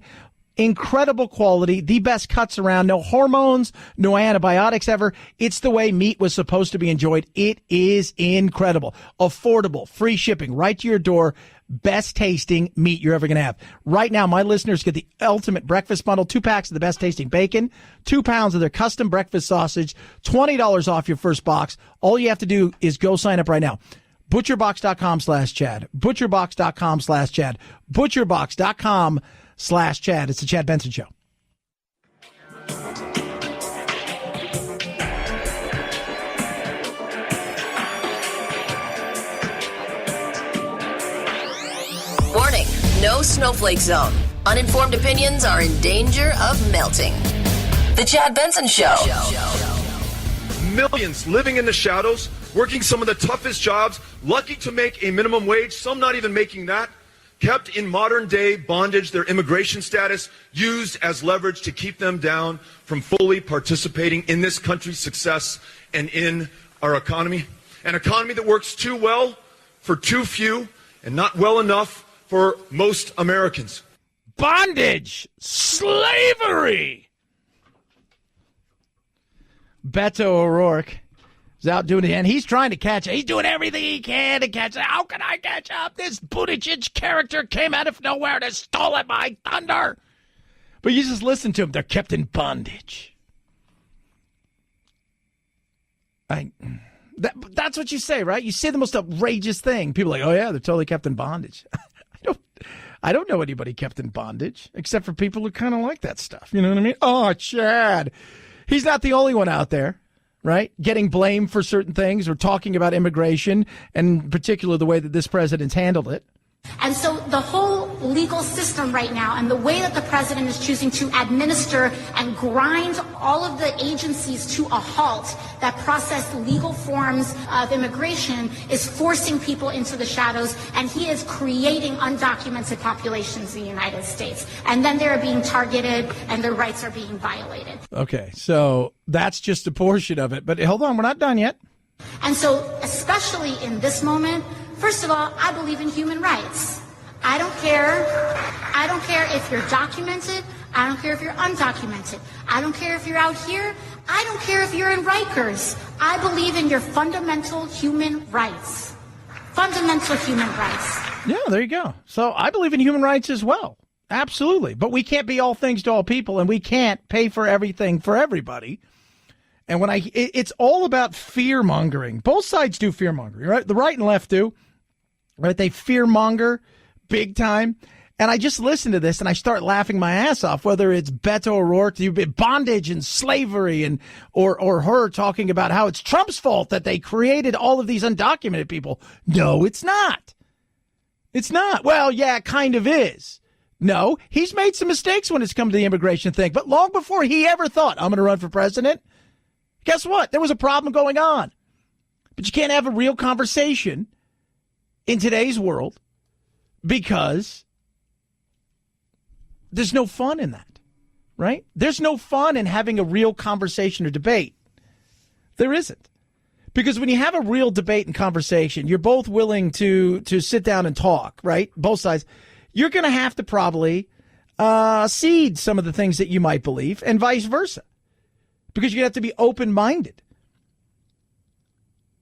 incredible quality, the best cuts around, no hormones, no antibiotics ever. It's the way meat was supposed to be enjoyed. It is incredible. Affordable, free shipping, right to your door. Best tasting meat you're ever going to have. Right now, my listeners get the ultimate breakfast bundle, 2 packs of the best tasting bacon, 2 pounds of their custom breakfast sausage, $20 off your first box. All you have to do is go sign up right now. ButcherBox.com/Chad. ButcherBox.com/Chad. ButcherBox.com/Chad. It's the Chad Benson Show. Warning, no snowflake zone. Uninformed opinions are in danger of melting. The Chad Benson Show. Millions living in the shadows, working some of the toughest jobs, lucky to make a minimum wage, some not even making that, kept in modern-day bondage, their immigration status used as leverage to keep them down from fully participating in this country's success and in our economy. An economy that works too well for too few and not well enough for most Americans. Bondage! Slavery! Beto O'Rourke is out doing it, and he's trying to catch it. He's doing everything he can to catch it. How can I catch up? This Buttigieg character came out of nowhere to stole my thunder. But you just listen to him. They're kept in bondage. That's what you say, right? You say the most outrageous thing. People are like, oh, yeah, they're totally kept in bondage. I don't know anybody kept in bondage, except for people who kind of like that stuff. You know what I mean? Oh, Chad. He's not the only one out there, right? Getting blamed for certain things or talking about immigration, and in particular the way that this president's handled it. And so the whole legal system right now and the way that the president is choosing to administer and grind all of the agencies to a halt that process legal forms of immigration is forcing people into the shadows, and he is creating undocumented populations in the United States. And then they're being targeted and their rights are being violated. Okay, so that's just a portion of it. But hold on, we're not done yet. And so especially in this moment, first of all, I believe in human rights. I don't care if you're documented. I don't care if you're undocumented. I don't care if you're out here. I don't care if you're in Rikers. I believe in your fundamental human rights. Fundamental human rights. Yeah, there you go. So I believe in human rights as well. Absolutely. But we can't be all things to all people, and we can't pay for everything for everybody. And it's all about fear mongering. Both sides do fear mongering, right? The right and left do, right? They fear monger big time. And I just listen to this and I start laughing my ass off, whether it's Beto O'Rourke, bondage and slavery, and or her talking about how it's Trump's fault that they created all of these undocumented people. No, it's not. It's not. Well, yeah, it kind of is. No, he's made some mistakes when it's come to the immigration thing. But long before he ever thought, I'm going to run for president, guess what? There was a problem going on. But you can't have a real conversation in today's world because there's no fun in that, right? There's no fun in having a real conversation or debate. There isn't. Because when you have a real debate and conversation, you're both willing to sit down and talk, right? Both sides. You're going to have to probably cede some of the things that you might believe and vice versa. Because you have to be open-minded.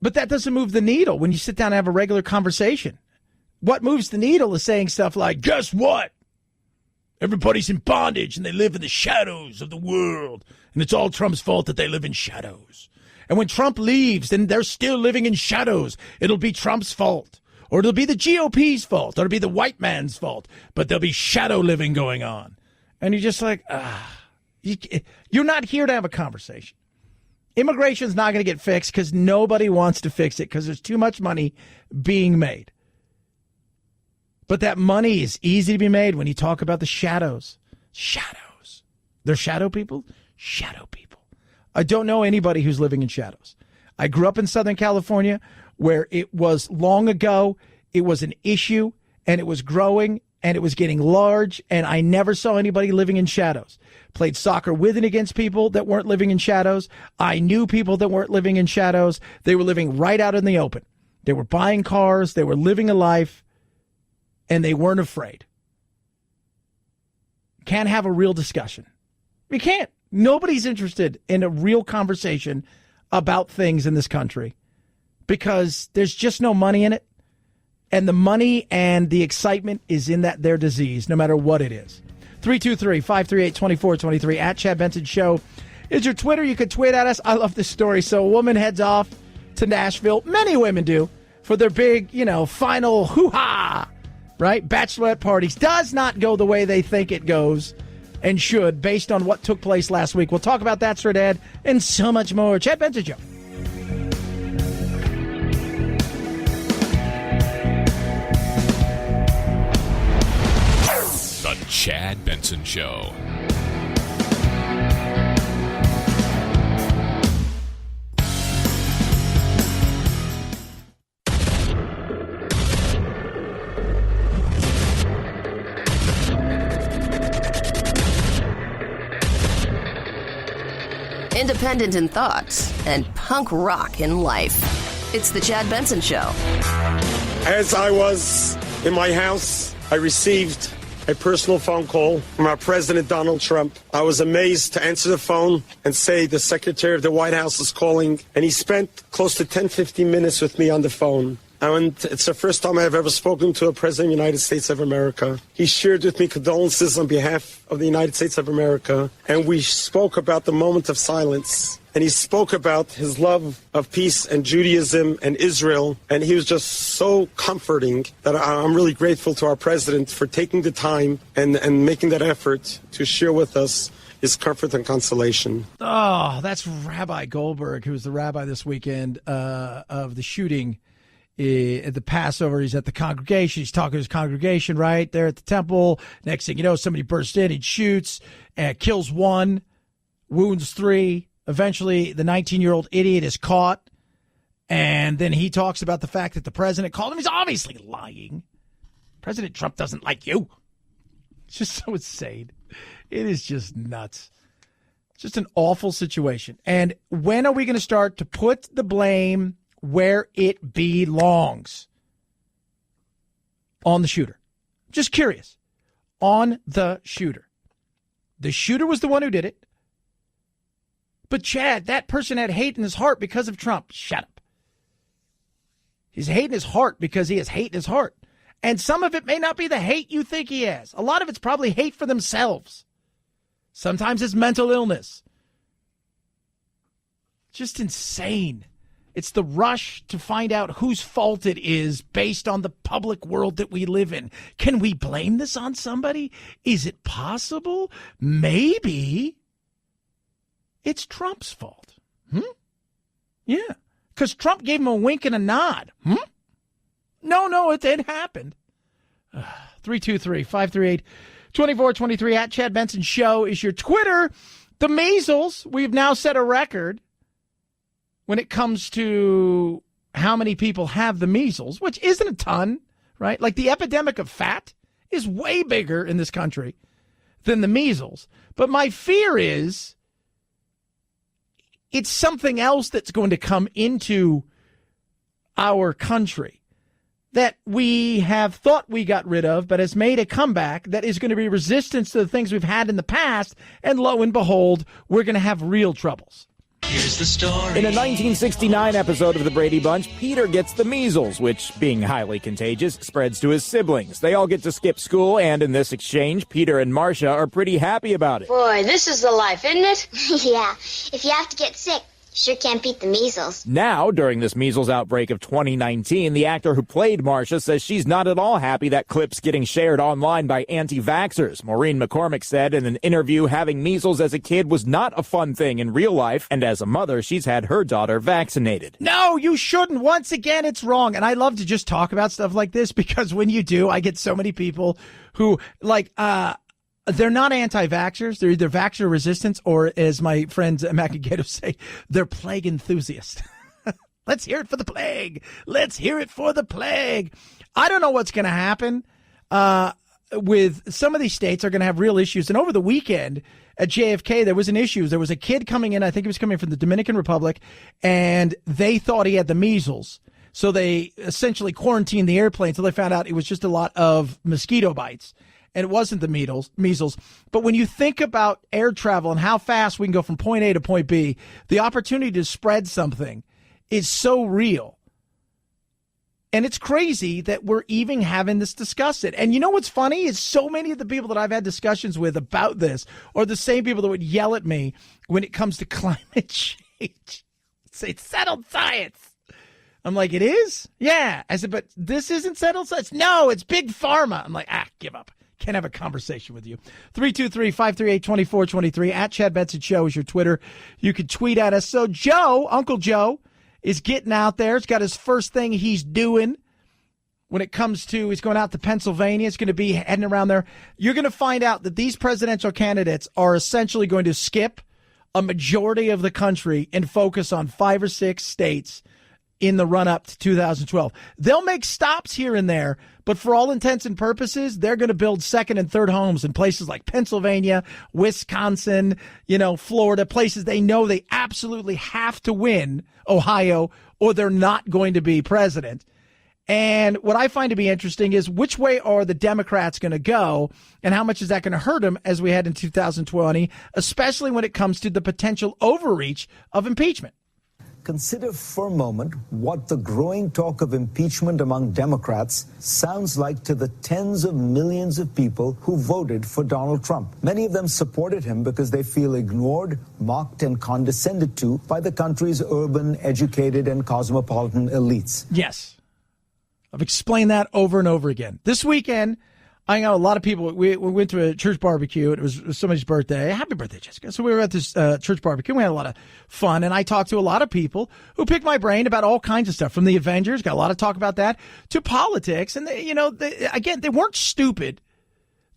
But that doesn't move the needle when you sit down and have a regular conversation. What moves the needle is saying stuff like, guess what? Everybody's in bondage and they live in the shadows of the world. And it's all Trump's fault that they live in shadows. And when Trump leaves, then they're still living in shadows. It'll be Trump's fault. Or it'll be the GOP's fault. Or it'll be the white man's fault. But there'll be shadow living going on. And you're just like, you're not here to have a conversation. Immigration's not going to get fixed because nobody wants to fix it because there's too much money being made. But that money is easy to be made when you talk about the shadows. Shadows. They're shadow people? Shadow people. I don't know anybody who's living in shadows. I grew up in Southern California where it was long ago, it was an issue, and it was growing, and it was getting large, and I never saw anybody living in shadows. Played soccer with and against people that weren't living in shadows. I knew people that weren't living in shadows. They were living right out in the open. They were buying cars. They were living a life, and they weren't afraid. Can't have a real discussion. You can't. Nobody's interested in a real conversation about things in this country because there's just no money in it. And the money and the excitement is in that their disease, no matter what it is. 323-538-2423 at Chad Benson Show is your Twitter. You can tweet at us. I love this story. So a woman heads off to Nashville. Many women do for their big, final hoo-ha, right? Bachelorette parties. Does not go the way they think it goes and should based on what took place last week. We'll talk about that, Sir Dad, and so much more. Chad Benson Show. The Chad Benson Show. Independent in thoughts and punk rock in life. It's the Chad Benson Show. As I was in my house, I received a personal phone call from our President Donald Trump. I was amazed to answer the phone and say the Secretary of the White House is calling, and he spent close to 10-15 minutes with me on the phone. And it's the first time I've ever spoken to a President of the United States of America. He shared with me condolences on behalf of the United States of America, and we spoke about the moment of silence. And he spoke about his love of peace and Judaism and Israel, and he was just so comforting that I'm really grateful to our president for taking the time and making that effort to share with us his comfort and consolation. Oh, that's Rabbi Goldberg, who was the rabbi this weekend of the shooting at the Passover. He's at the congregation. He's talking to his congregation right there at the temple. Next thing you know, somebody bursts in, he shoots, kills one, wounds three. Eventually, the 19-year-old idiot is caught. And then he talks about the fact that the president called him. He's obviously lying. President Trump doesn't like you. It's just so insane. It is just nuts. It's just an awful situation. And when are we going to start to put the blame where it belongs? On the shooter. Just curious. On the shooter. The shooter was the one who did it. But Chad, that person had hate in his heart because of Trump. Shut up. He's hate in his heart because he has hate in his heart. And some of it may not be the hate you think he has. A lot of it's probably hate for themselves. Sometimes it's mental illness. Just insane. It's the rush to find out whose fault it is based on the public world that we live in. Can we blame this on somebody? Is it possible? Maybe. It's Trump's fault. Yeah. Because Trump gave him a wink and a nod. No, it happened. 323-538-2423 at Chad Benson Show is your Twitter. The measles, we've now set a record when it comes to how many people have the measles, which isn't a ton, right? Like the epidemic of fat is way bigger in this country than the measles. But my fear is it's something else that's going to come into our country that we have thought we got rid of, but has made a comeback that is going to be resistance to the things we've had in the past. And lo and behold, we're going to have real troubles. Here's the story. In a 1969 episode of the Brady Bunch, Peter gets the measles, which, being highly contagious, spreads to his siblings. They all get to skip school, and in this exchange, Peter and Marcia are pretty happy about it. Boy, this is the life, isn't it? Yeah. If you have to get sick, sure can't beat the measles. Now, during this measles outbreak of 2019, the actor who played Marcia says she's not at all happy that clip's getting shared online by anti-vaxxers. Maureen McCormick said in an interview having measles as a kid was not a fun thing in real life, and as a mother, she's had her daughter vaccinated. No, you shouldn't. Once again, it's wrong. And I love to just talk about stuff like this because when you do, I get so many people who, like, they're not anti-vaxxers. They're either vaxxer resistance or, as my friends at Mac and Gato say, they're plague enthusiasts. Let's hear it for the plague. Let's hear it for the plague. I don't know what's going to happen with some of these states are going to have real issues. And over the weekend at JFK, there was an issue. There was a kid coming in. I think he was coming from the Dominican Republic, and they thought he had the measles. So they essentially quarantined the airplane until they found out it was just a lot of mosquito bites. And it wasn't the measles. But when you think about air travel and how fast we can go from point A to point B, the opportunity to spread something is so real. And it's crazy that we're even having this discussed. And you know what's funny is so many of the people that I've had discussions with about this are the same people that would yell at me when it comes to climate change. Say it's settled science. I'm like, it is? Yeah. I said, but this isn't settled science. No, it's big pharma. I'm like, give up. Can't have a conversation with you. 323-538-2423 at Chad Benson Show is your Twitter. You can tweet at us. So Joe, Uncle Joe, is getting out there. He's got his first thing he's doing when it comes to, he's going out to Pennsylvania. He's going to be heading around there. You're going to find out that these presidential candidates are essentially going to skip a majority of the country and focus on 5 or 6 states in the run-up to 2012. They'll make stops here and there, but for all intents and purposes, they're going to build second and third homes in places like Pennsylvania, Wisconsin, Florida, places they know they absolutely have to win, Ohio, or they're not going to be president. And what I find to be interesting is which way are the Democrats going to go and how much is that going to hurt them as we head in 2020, especially when it comes to the potential overreach of impeachment. Consider for a moment what the growing talk of impeachment among Democrats sounds like to the tens of millions of people who voted for Donald Trump. Many of them supported him because they feel ignored, mocked, and condescended to by the country's urban, educated, and cosmopolitan elites. Yes. I've explained that over and over again. This weekend, I know a lot of people, we went to a church barbecue. It was somebody's birthday. Happy birthday, Jessica. So we were at this church barbecue. We had a lot of fun, and I talked to a lot of people who picked my brain about all kinds of stuff, from the Avengers, got a lot of talk about that, to politics. And, they weren't stupid.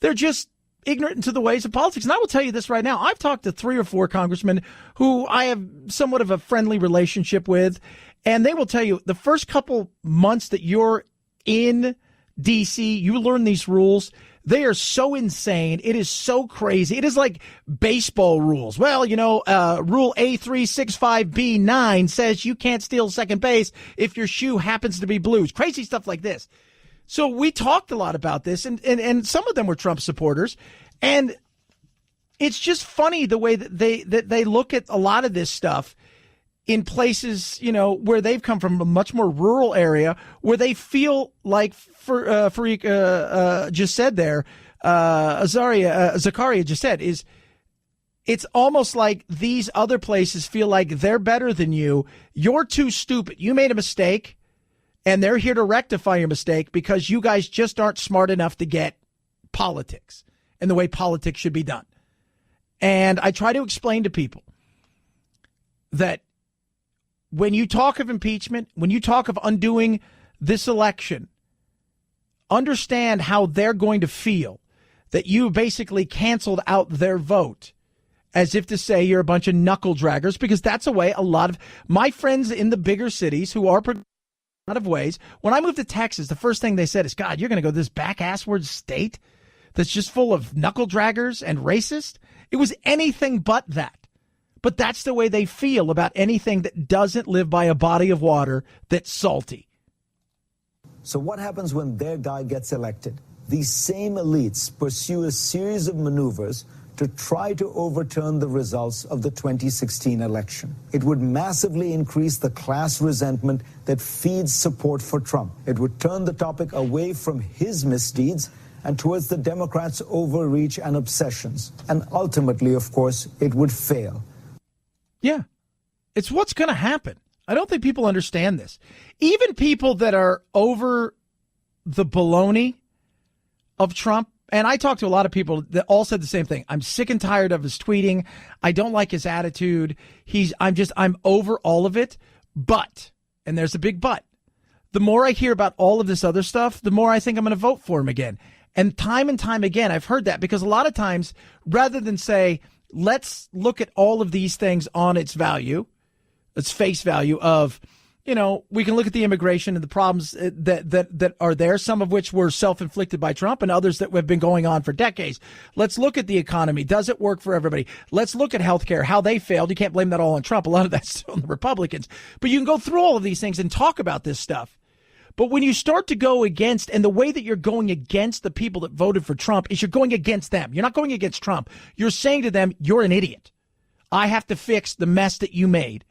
They're just ignorant into the ways of politics. And I will tell you this right now. I've talked to 3 or 4 congressmen who I have somewhat of a friendly relationship with, and they will tell you the first couple months that you're in D.C., you learn these rules. They are so insane. It is so crazy. It is like baseball rules. Well, rule A365B9 says you can't steal second base if your shoe happens to be blue. Crazy stuff like this. So we talked a lot about this, and some of them were Trump supporters. And it's just funny the way that they look at a lot of this stuff in places, where they've come from, a much more rural area, where they feel like, Fareed just said there, Zakaria just said, is it's almost like these other places feel like they're better than you. You're too stupid. You made a mistake, and they're here to rectify your mistake because you guys just aren't smart enough to get politics and the way politics should be done. And I try to explain to people that when you talk of impeachment, when you talk of undoing this election, understand how they're going to feel that you basically canceled out their vote, as if to say you're a bunch of knuckle draggers, because that's a way a lot of my friends in the bigger cities who are a lot of ways. When I moved to Texas, the first thing they said is, God, you're going to go to this back-assward state that's just full of knuckle draggers and racist. It was anything but that. But that's the way they feel about anything that doesn't live by a body of water that's salty. So what happens when their guy gets elected? These same elites pursue a series of maneuvers to try to overturn the results of the 2016 election. It would massively increase the class resentment that feeds support for Trump. It would turn the topic away from his misdeeds and towards the Democrats' overreach and obsessions. And ultimately, of course, it would fail. Yeah, it's what's going to happen. I don't think people understand this. Even people that are over the baloney of Trump, and I talked to a lot of people that all said the same thing. I'm sick and tired of his tweeting. I don't like his attitude. I'm over all of it. But, and there's a big but, the more I hear about all of this other stuff, the more I think I'm going to vote for him again. And time again, I've heard that because a lot of times, rather than say, let's look at all of these things on its value, its face value of, we can look at the immigration and the problems that are there, some of which were self-inflicted by Trump and others that have been going on for decades. Let's look at the economy. Does it work for everybody? Let's look at healthcare, how they failed. You can't blame that all on Trump. A lot of that's still on the Republicans. But you can go through all of these things and talk about this stuff. But when you start to go against, and the way that you're going against the people that voted for Trump is you're going against them. You're not going against Trump. You're saying to them, you're an idiot. I have to fix the mess that you made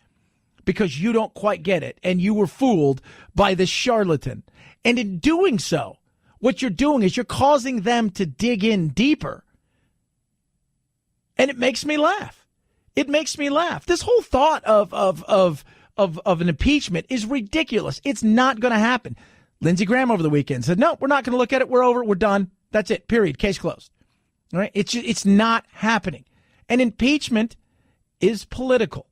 because you don't quite get it. And you were fooled by this charlatan. And in doing so, what you're doing is you're causing them to dig in deeper. And it makes me laugh. It makes me laugh. This whole thought of an impeachment is ridiculous. It's not going to happen. Lindsey Graham over the weekend said, no, we're not going to look at it. We're over. We're done. That's it. Period. Case closed. All right. It's not happening. And impeachment is political.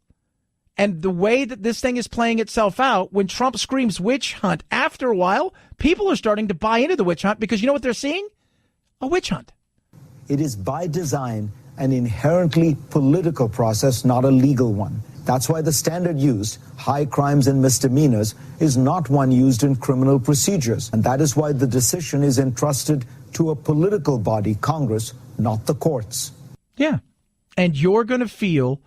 And the way that this thing is playing itself out, when Trump screams witch hunt, after a while, people are starting to buy into the witch hunt because you know what they're seeing? A witch hunt. It is by design an inherently political process, not a legal one. That's why the standard used, high crimes and misdemeanors, is not one used in criminal procedures. And that is why the decision is entrusted to a political body, Congress, not the courts. Yeah. And you're going to feel,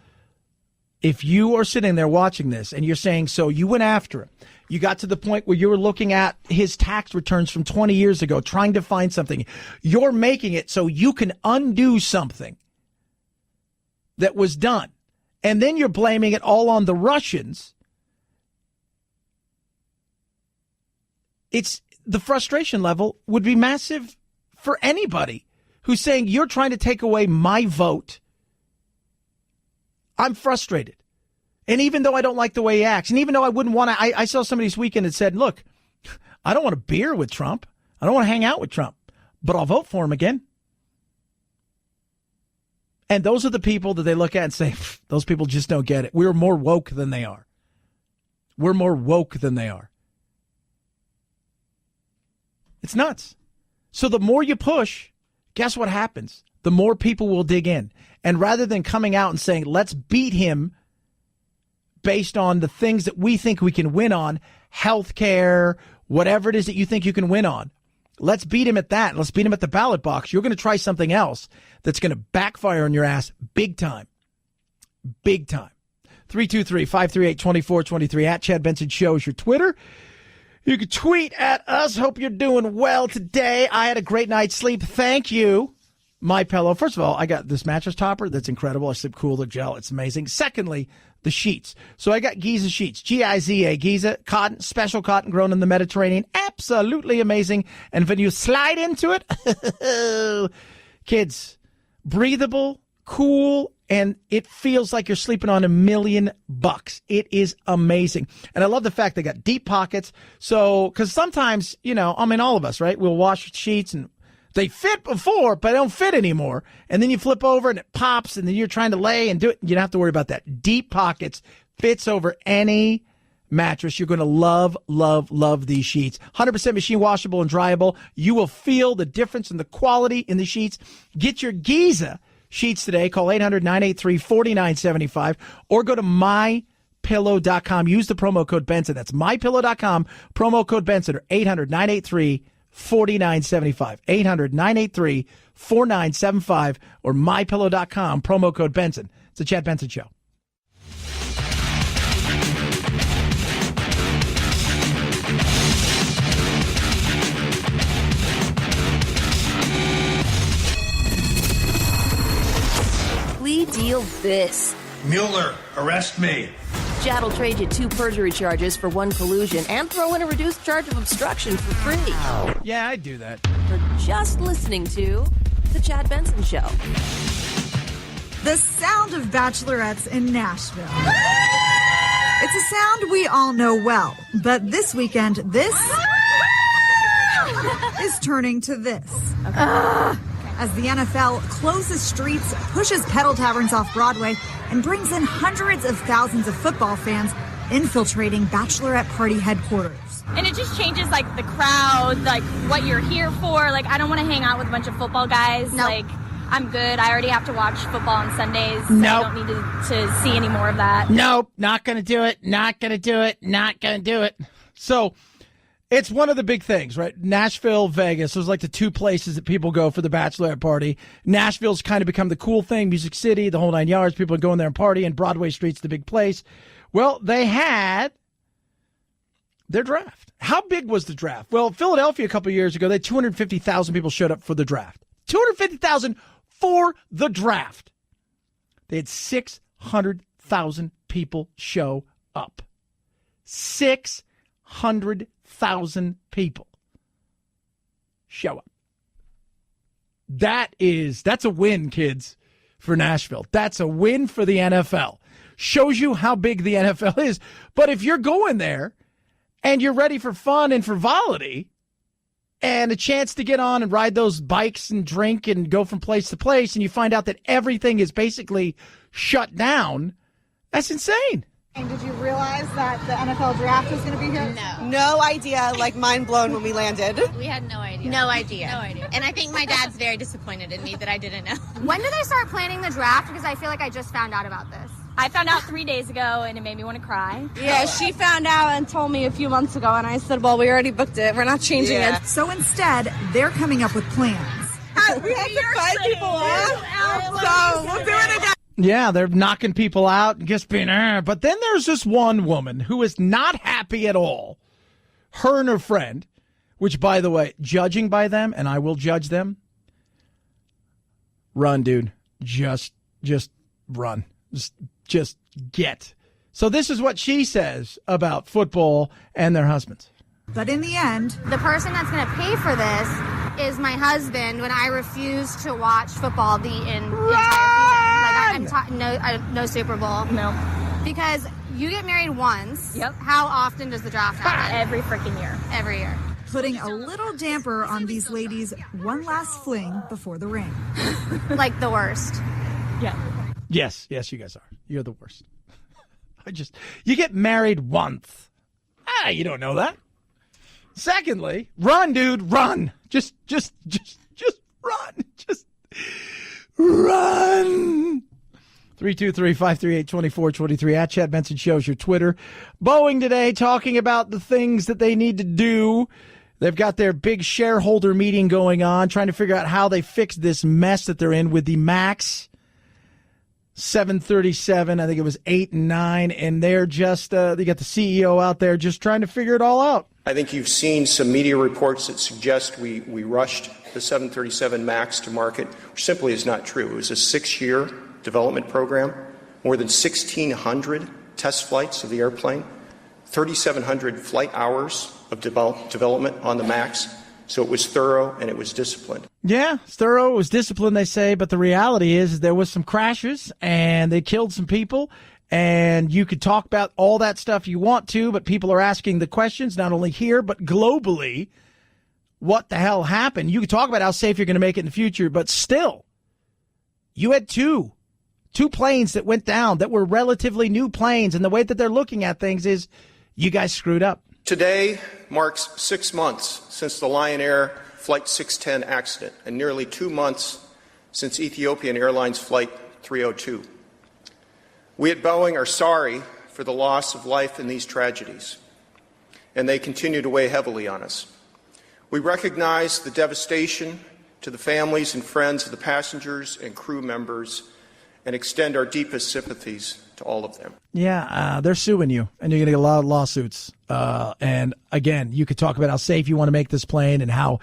if you are sitting there watching this and you're saying, so you went after him, you got to the point where you were looking at his tax returns from 20 years ago, trying to find something. You're making it so you can undo something that was done. And then you're blaming it all on the Russians. The frustration level would be massive for anybody who's saying you're trying to take away my vote. I'm frustrated. And even though I don't like the way he acts, and even though I wouldn't want to, I saw somebody this weekend that said, look, I don't want a beer with Trump. I don't want to hang out with Trump, but I'll vote for him again. And those are the people that they look at and say, those people just don't get it. We're more woke than they are. We're more woke than they are. It's nuts. So the more you push, guess what happens? The more people will dig in. And rather than coming out and saying, let's beat him based on the things that we think we can win on, healthcare, whatever it is that you think you can win on, let's beat him at that. Let's beat him at the ballot box. You're going to try something else that's going to backfire on your ass big time. Big time. 323-538-2423 at Chad Benson Show is your Twitter. You can tweet at us. Hope you're doing well today. I had a great night's sleep. Thank you, MyPillow. First of all, I got this mattress topper that's incredible. I sleep cooler gel. It's amazing. Secondly, the sheets. So I got Giza sheets, Giza, Giza, cotton, special cotton grown in the Mediterranean. Absolutely amazing. And when you slide into it, kids, breathable, cool, and it feels like you're sleeping on $1 million. It is amazing. And I love the fact they got deep pockets. So, because sometimes, all of us, right? We'll wash sheets and they fit before, but they don't fit anymore. And then you flip over and it pops, and then you're trying to lay and do it. You don't have to worry about that. Deep pockets, fits over any mattress. You're going to love, love, love these sheets. 100% machine washable and dryable. You will feel the difference in the quality in the sheets. Get your Giza sheets today. Call 800-983-4975 or go to mypillow.com. Use the promo code Benson. That's mypillow.com. Promo code Benson or 800-983-4975. 800-983-4975 or mypillow.com. Promo code Benson. It's the Chad Benson Show. steal this. Mueller, arrest me. Chad will trade you 2 perjury charges for 1 collusion and throw in a reduced charge of obstruction for free. Yeah, I'd do that. For just listening to The Chad Benson Show. The sound of bachelorettes in Nashville. It's a sound we all know well, but this weekend, this is turning to this. As the NFL closes streets, pushes pedal taverns off Broadway, and brings in hundreds of thousands of football fans infiltrating bachelorette party headquarters. And it just changes, like, the crowd, like, what you're here for. Like, I don't want to hang out with a bunch of football guys. Nope. Like, I'm good. I already have to watch football on Sundays. So Nope. I don't need to see any more of that. Nope, not going to do it, not going to do it, not going to do it. So it's one of the big things, right? Nashville, Vegas, those are like the 2 places that people go for the bachelorette party. Nashville's kind of become the cool thing, Music City, the whole 9 yards. People are going there and party, and Broadway Street's the big place. Well, they had their draft. How big was the draft? Well, Philadelphia a couple of years ago, they had 250,000 people showed up for the draft. 250,000 for the draft. They had 600,000 people show up. 600,000 people show up. That's a win, kids, for Nashville. That's a win for the NFL. Shows you how big the NFL is. But if you're going there and you're ready for fun and frivolity and a chance to get on and ride those bikes and drink and go from place to place, and you find out that everything is basically shut down, that's insane. And did you realize that the NFL draft was going to be here? No. No idea, like mind blown when we landed. We had no idea. No idea. No idea. And I think my dad's very disappointed in me that I didn't know. When did they start planning the draft? Because I feel like I just found out about this. I found out 3 days ago, and it made me want to cry. Yeah, she found out and told me a few months ago, and I said, well, we already booked it. We're not changing it. So instead, they're coming up with plans. We have to find people off, so we'll do it again. Yeah, they're knocking people out and just being, but then there's this one woman who is not happy at all. Her and her friend, which, by the way, judging by them, and I will judge them, run, dude. Just run. Just get. So this is what she says about football and their husbands. But in the end, the person that's going to pay for this is my husband when I refuse to watch football the entire season. Like no Super Bowl. No. Because you get married once. Yep. How often does the draft happen? Every freaking year. Every year. Putting a little damper on these ladies' one last fling before the ring. Like the worst. Yeah. Yes, you guys are. You're the worst. You get married once. You don't know that. Secondly, run, dude, run. Just run. Just run. 323-538-2423 at Chad Benson Shows your Twitter. Boeing today talking about the things that they need to do. They've got their big shareholder meeting going on, trying to figure out how they fix this mess that they're in with the MAX 737. I think it was 8 and 9, and they're just they got the CEO out there just trying to figure it all out. I think you've seen some media reports that suggest we rushed the 737 MAX to market, which simply is not true. It was a 6-year development program, more than 1,600 test flights of the airplane, 3,700 flight hours of development on the MAX. So it was thorough and it was disciplined. Yeah, it's thorough. It was disciplined, they say. But the reality is there was some crashes and they killed some people. And you could talk about all that stuff you want to, but people are asking the questions, not only here, but globally. What the hell happened? You could talk about how safe you're going to make it in the future, but still, you had two planes that went down that were relatively new planes. And the way that they're looking at things is you guys screwed up. Today marks 6 months since the Lion Air Flight 610 accident and nearly 2 months since Ethiopian Airlines Flight 302. We at Boeing are sorry for the loss of life in these tragedies, and they continue to weigh heavily on us. We recognize the devastation to the families and friends of the passengers and crew members and extend our deepest sympathies to all of them. Yeah, they're suing you, and you're going to get a lot of lawsuits. And again, you could talk about how safe you want to make this plane and how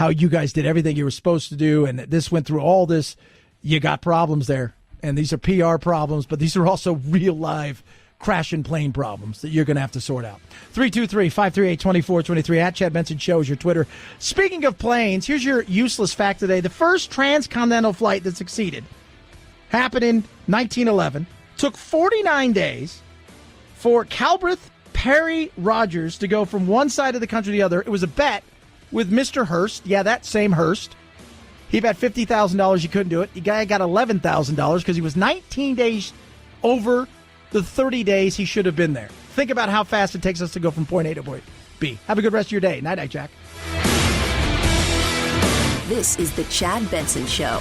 you guys did everything you were supposed to do, and this went through all this. You got problems there. And these are PR problems, but these are also real live crashing plane problems that you're going to have to sort out. 323-538-2423 at Chad Benson Show is your Twitter. Speaking of planes, here's your useless fact today. The first transcontinental flight that succeeded happened in 1911. Took 49 days for Calbreth Perry Rogers to go from one side of the country to the other. It was a bet with Mr. Hearst. Yeah, that same Hearst. He bet $50,000 he couldn't do it. The guy got $11,000 because he was 19 days over the 30 days he should have been there. Think about how fast it takes us to go from point A to point B. Have a good rest of your day. Night-night, Jack. This is the Chad Benson Show.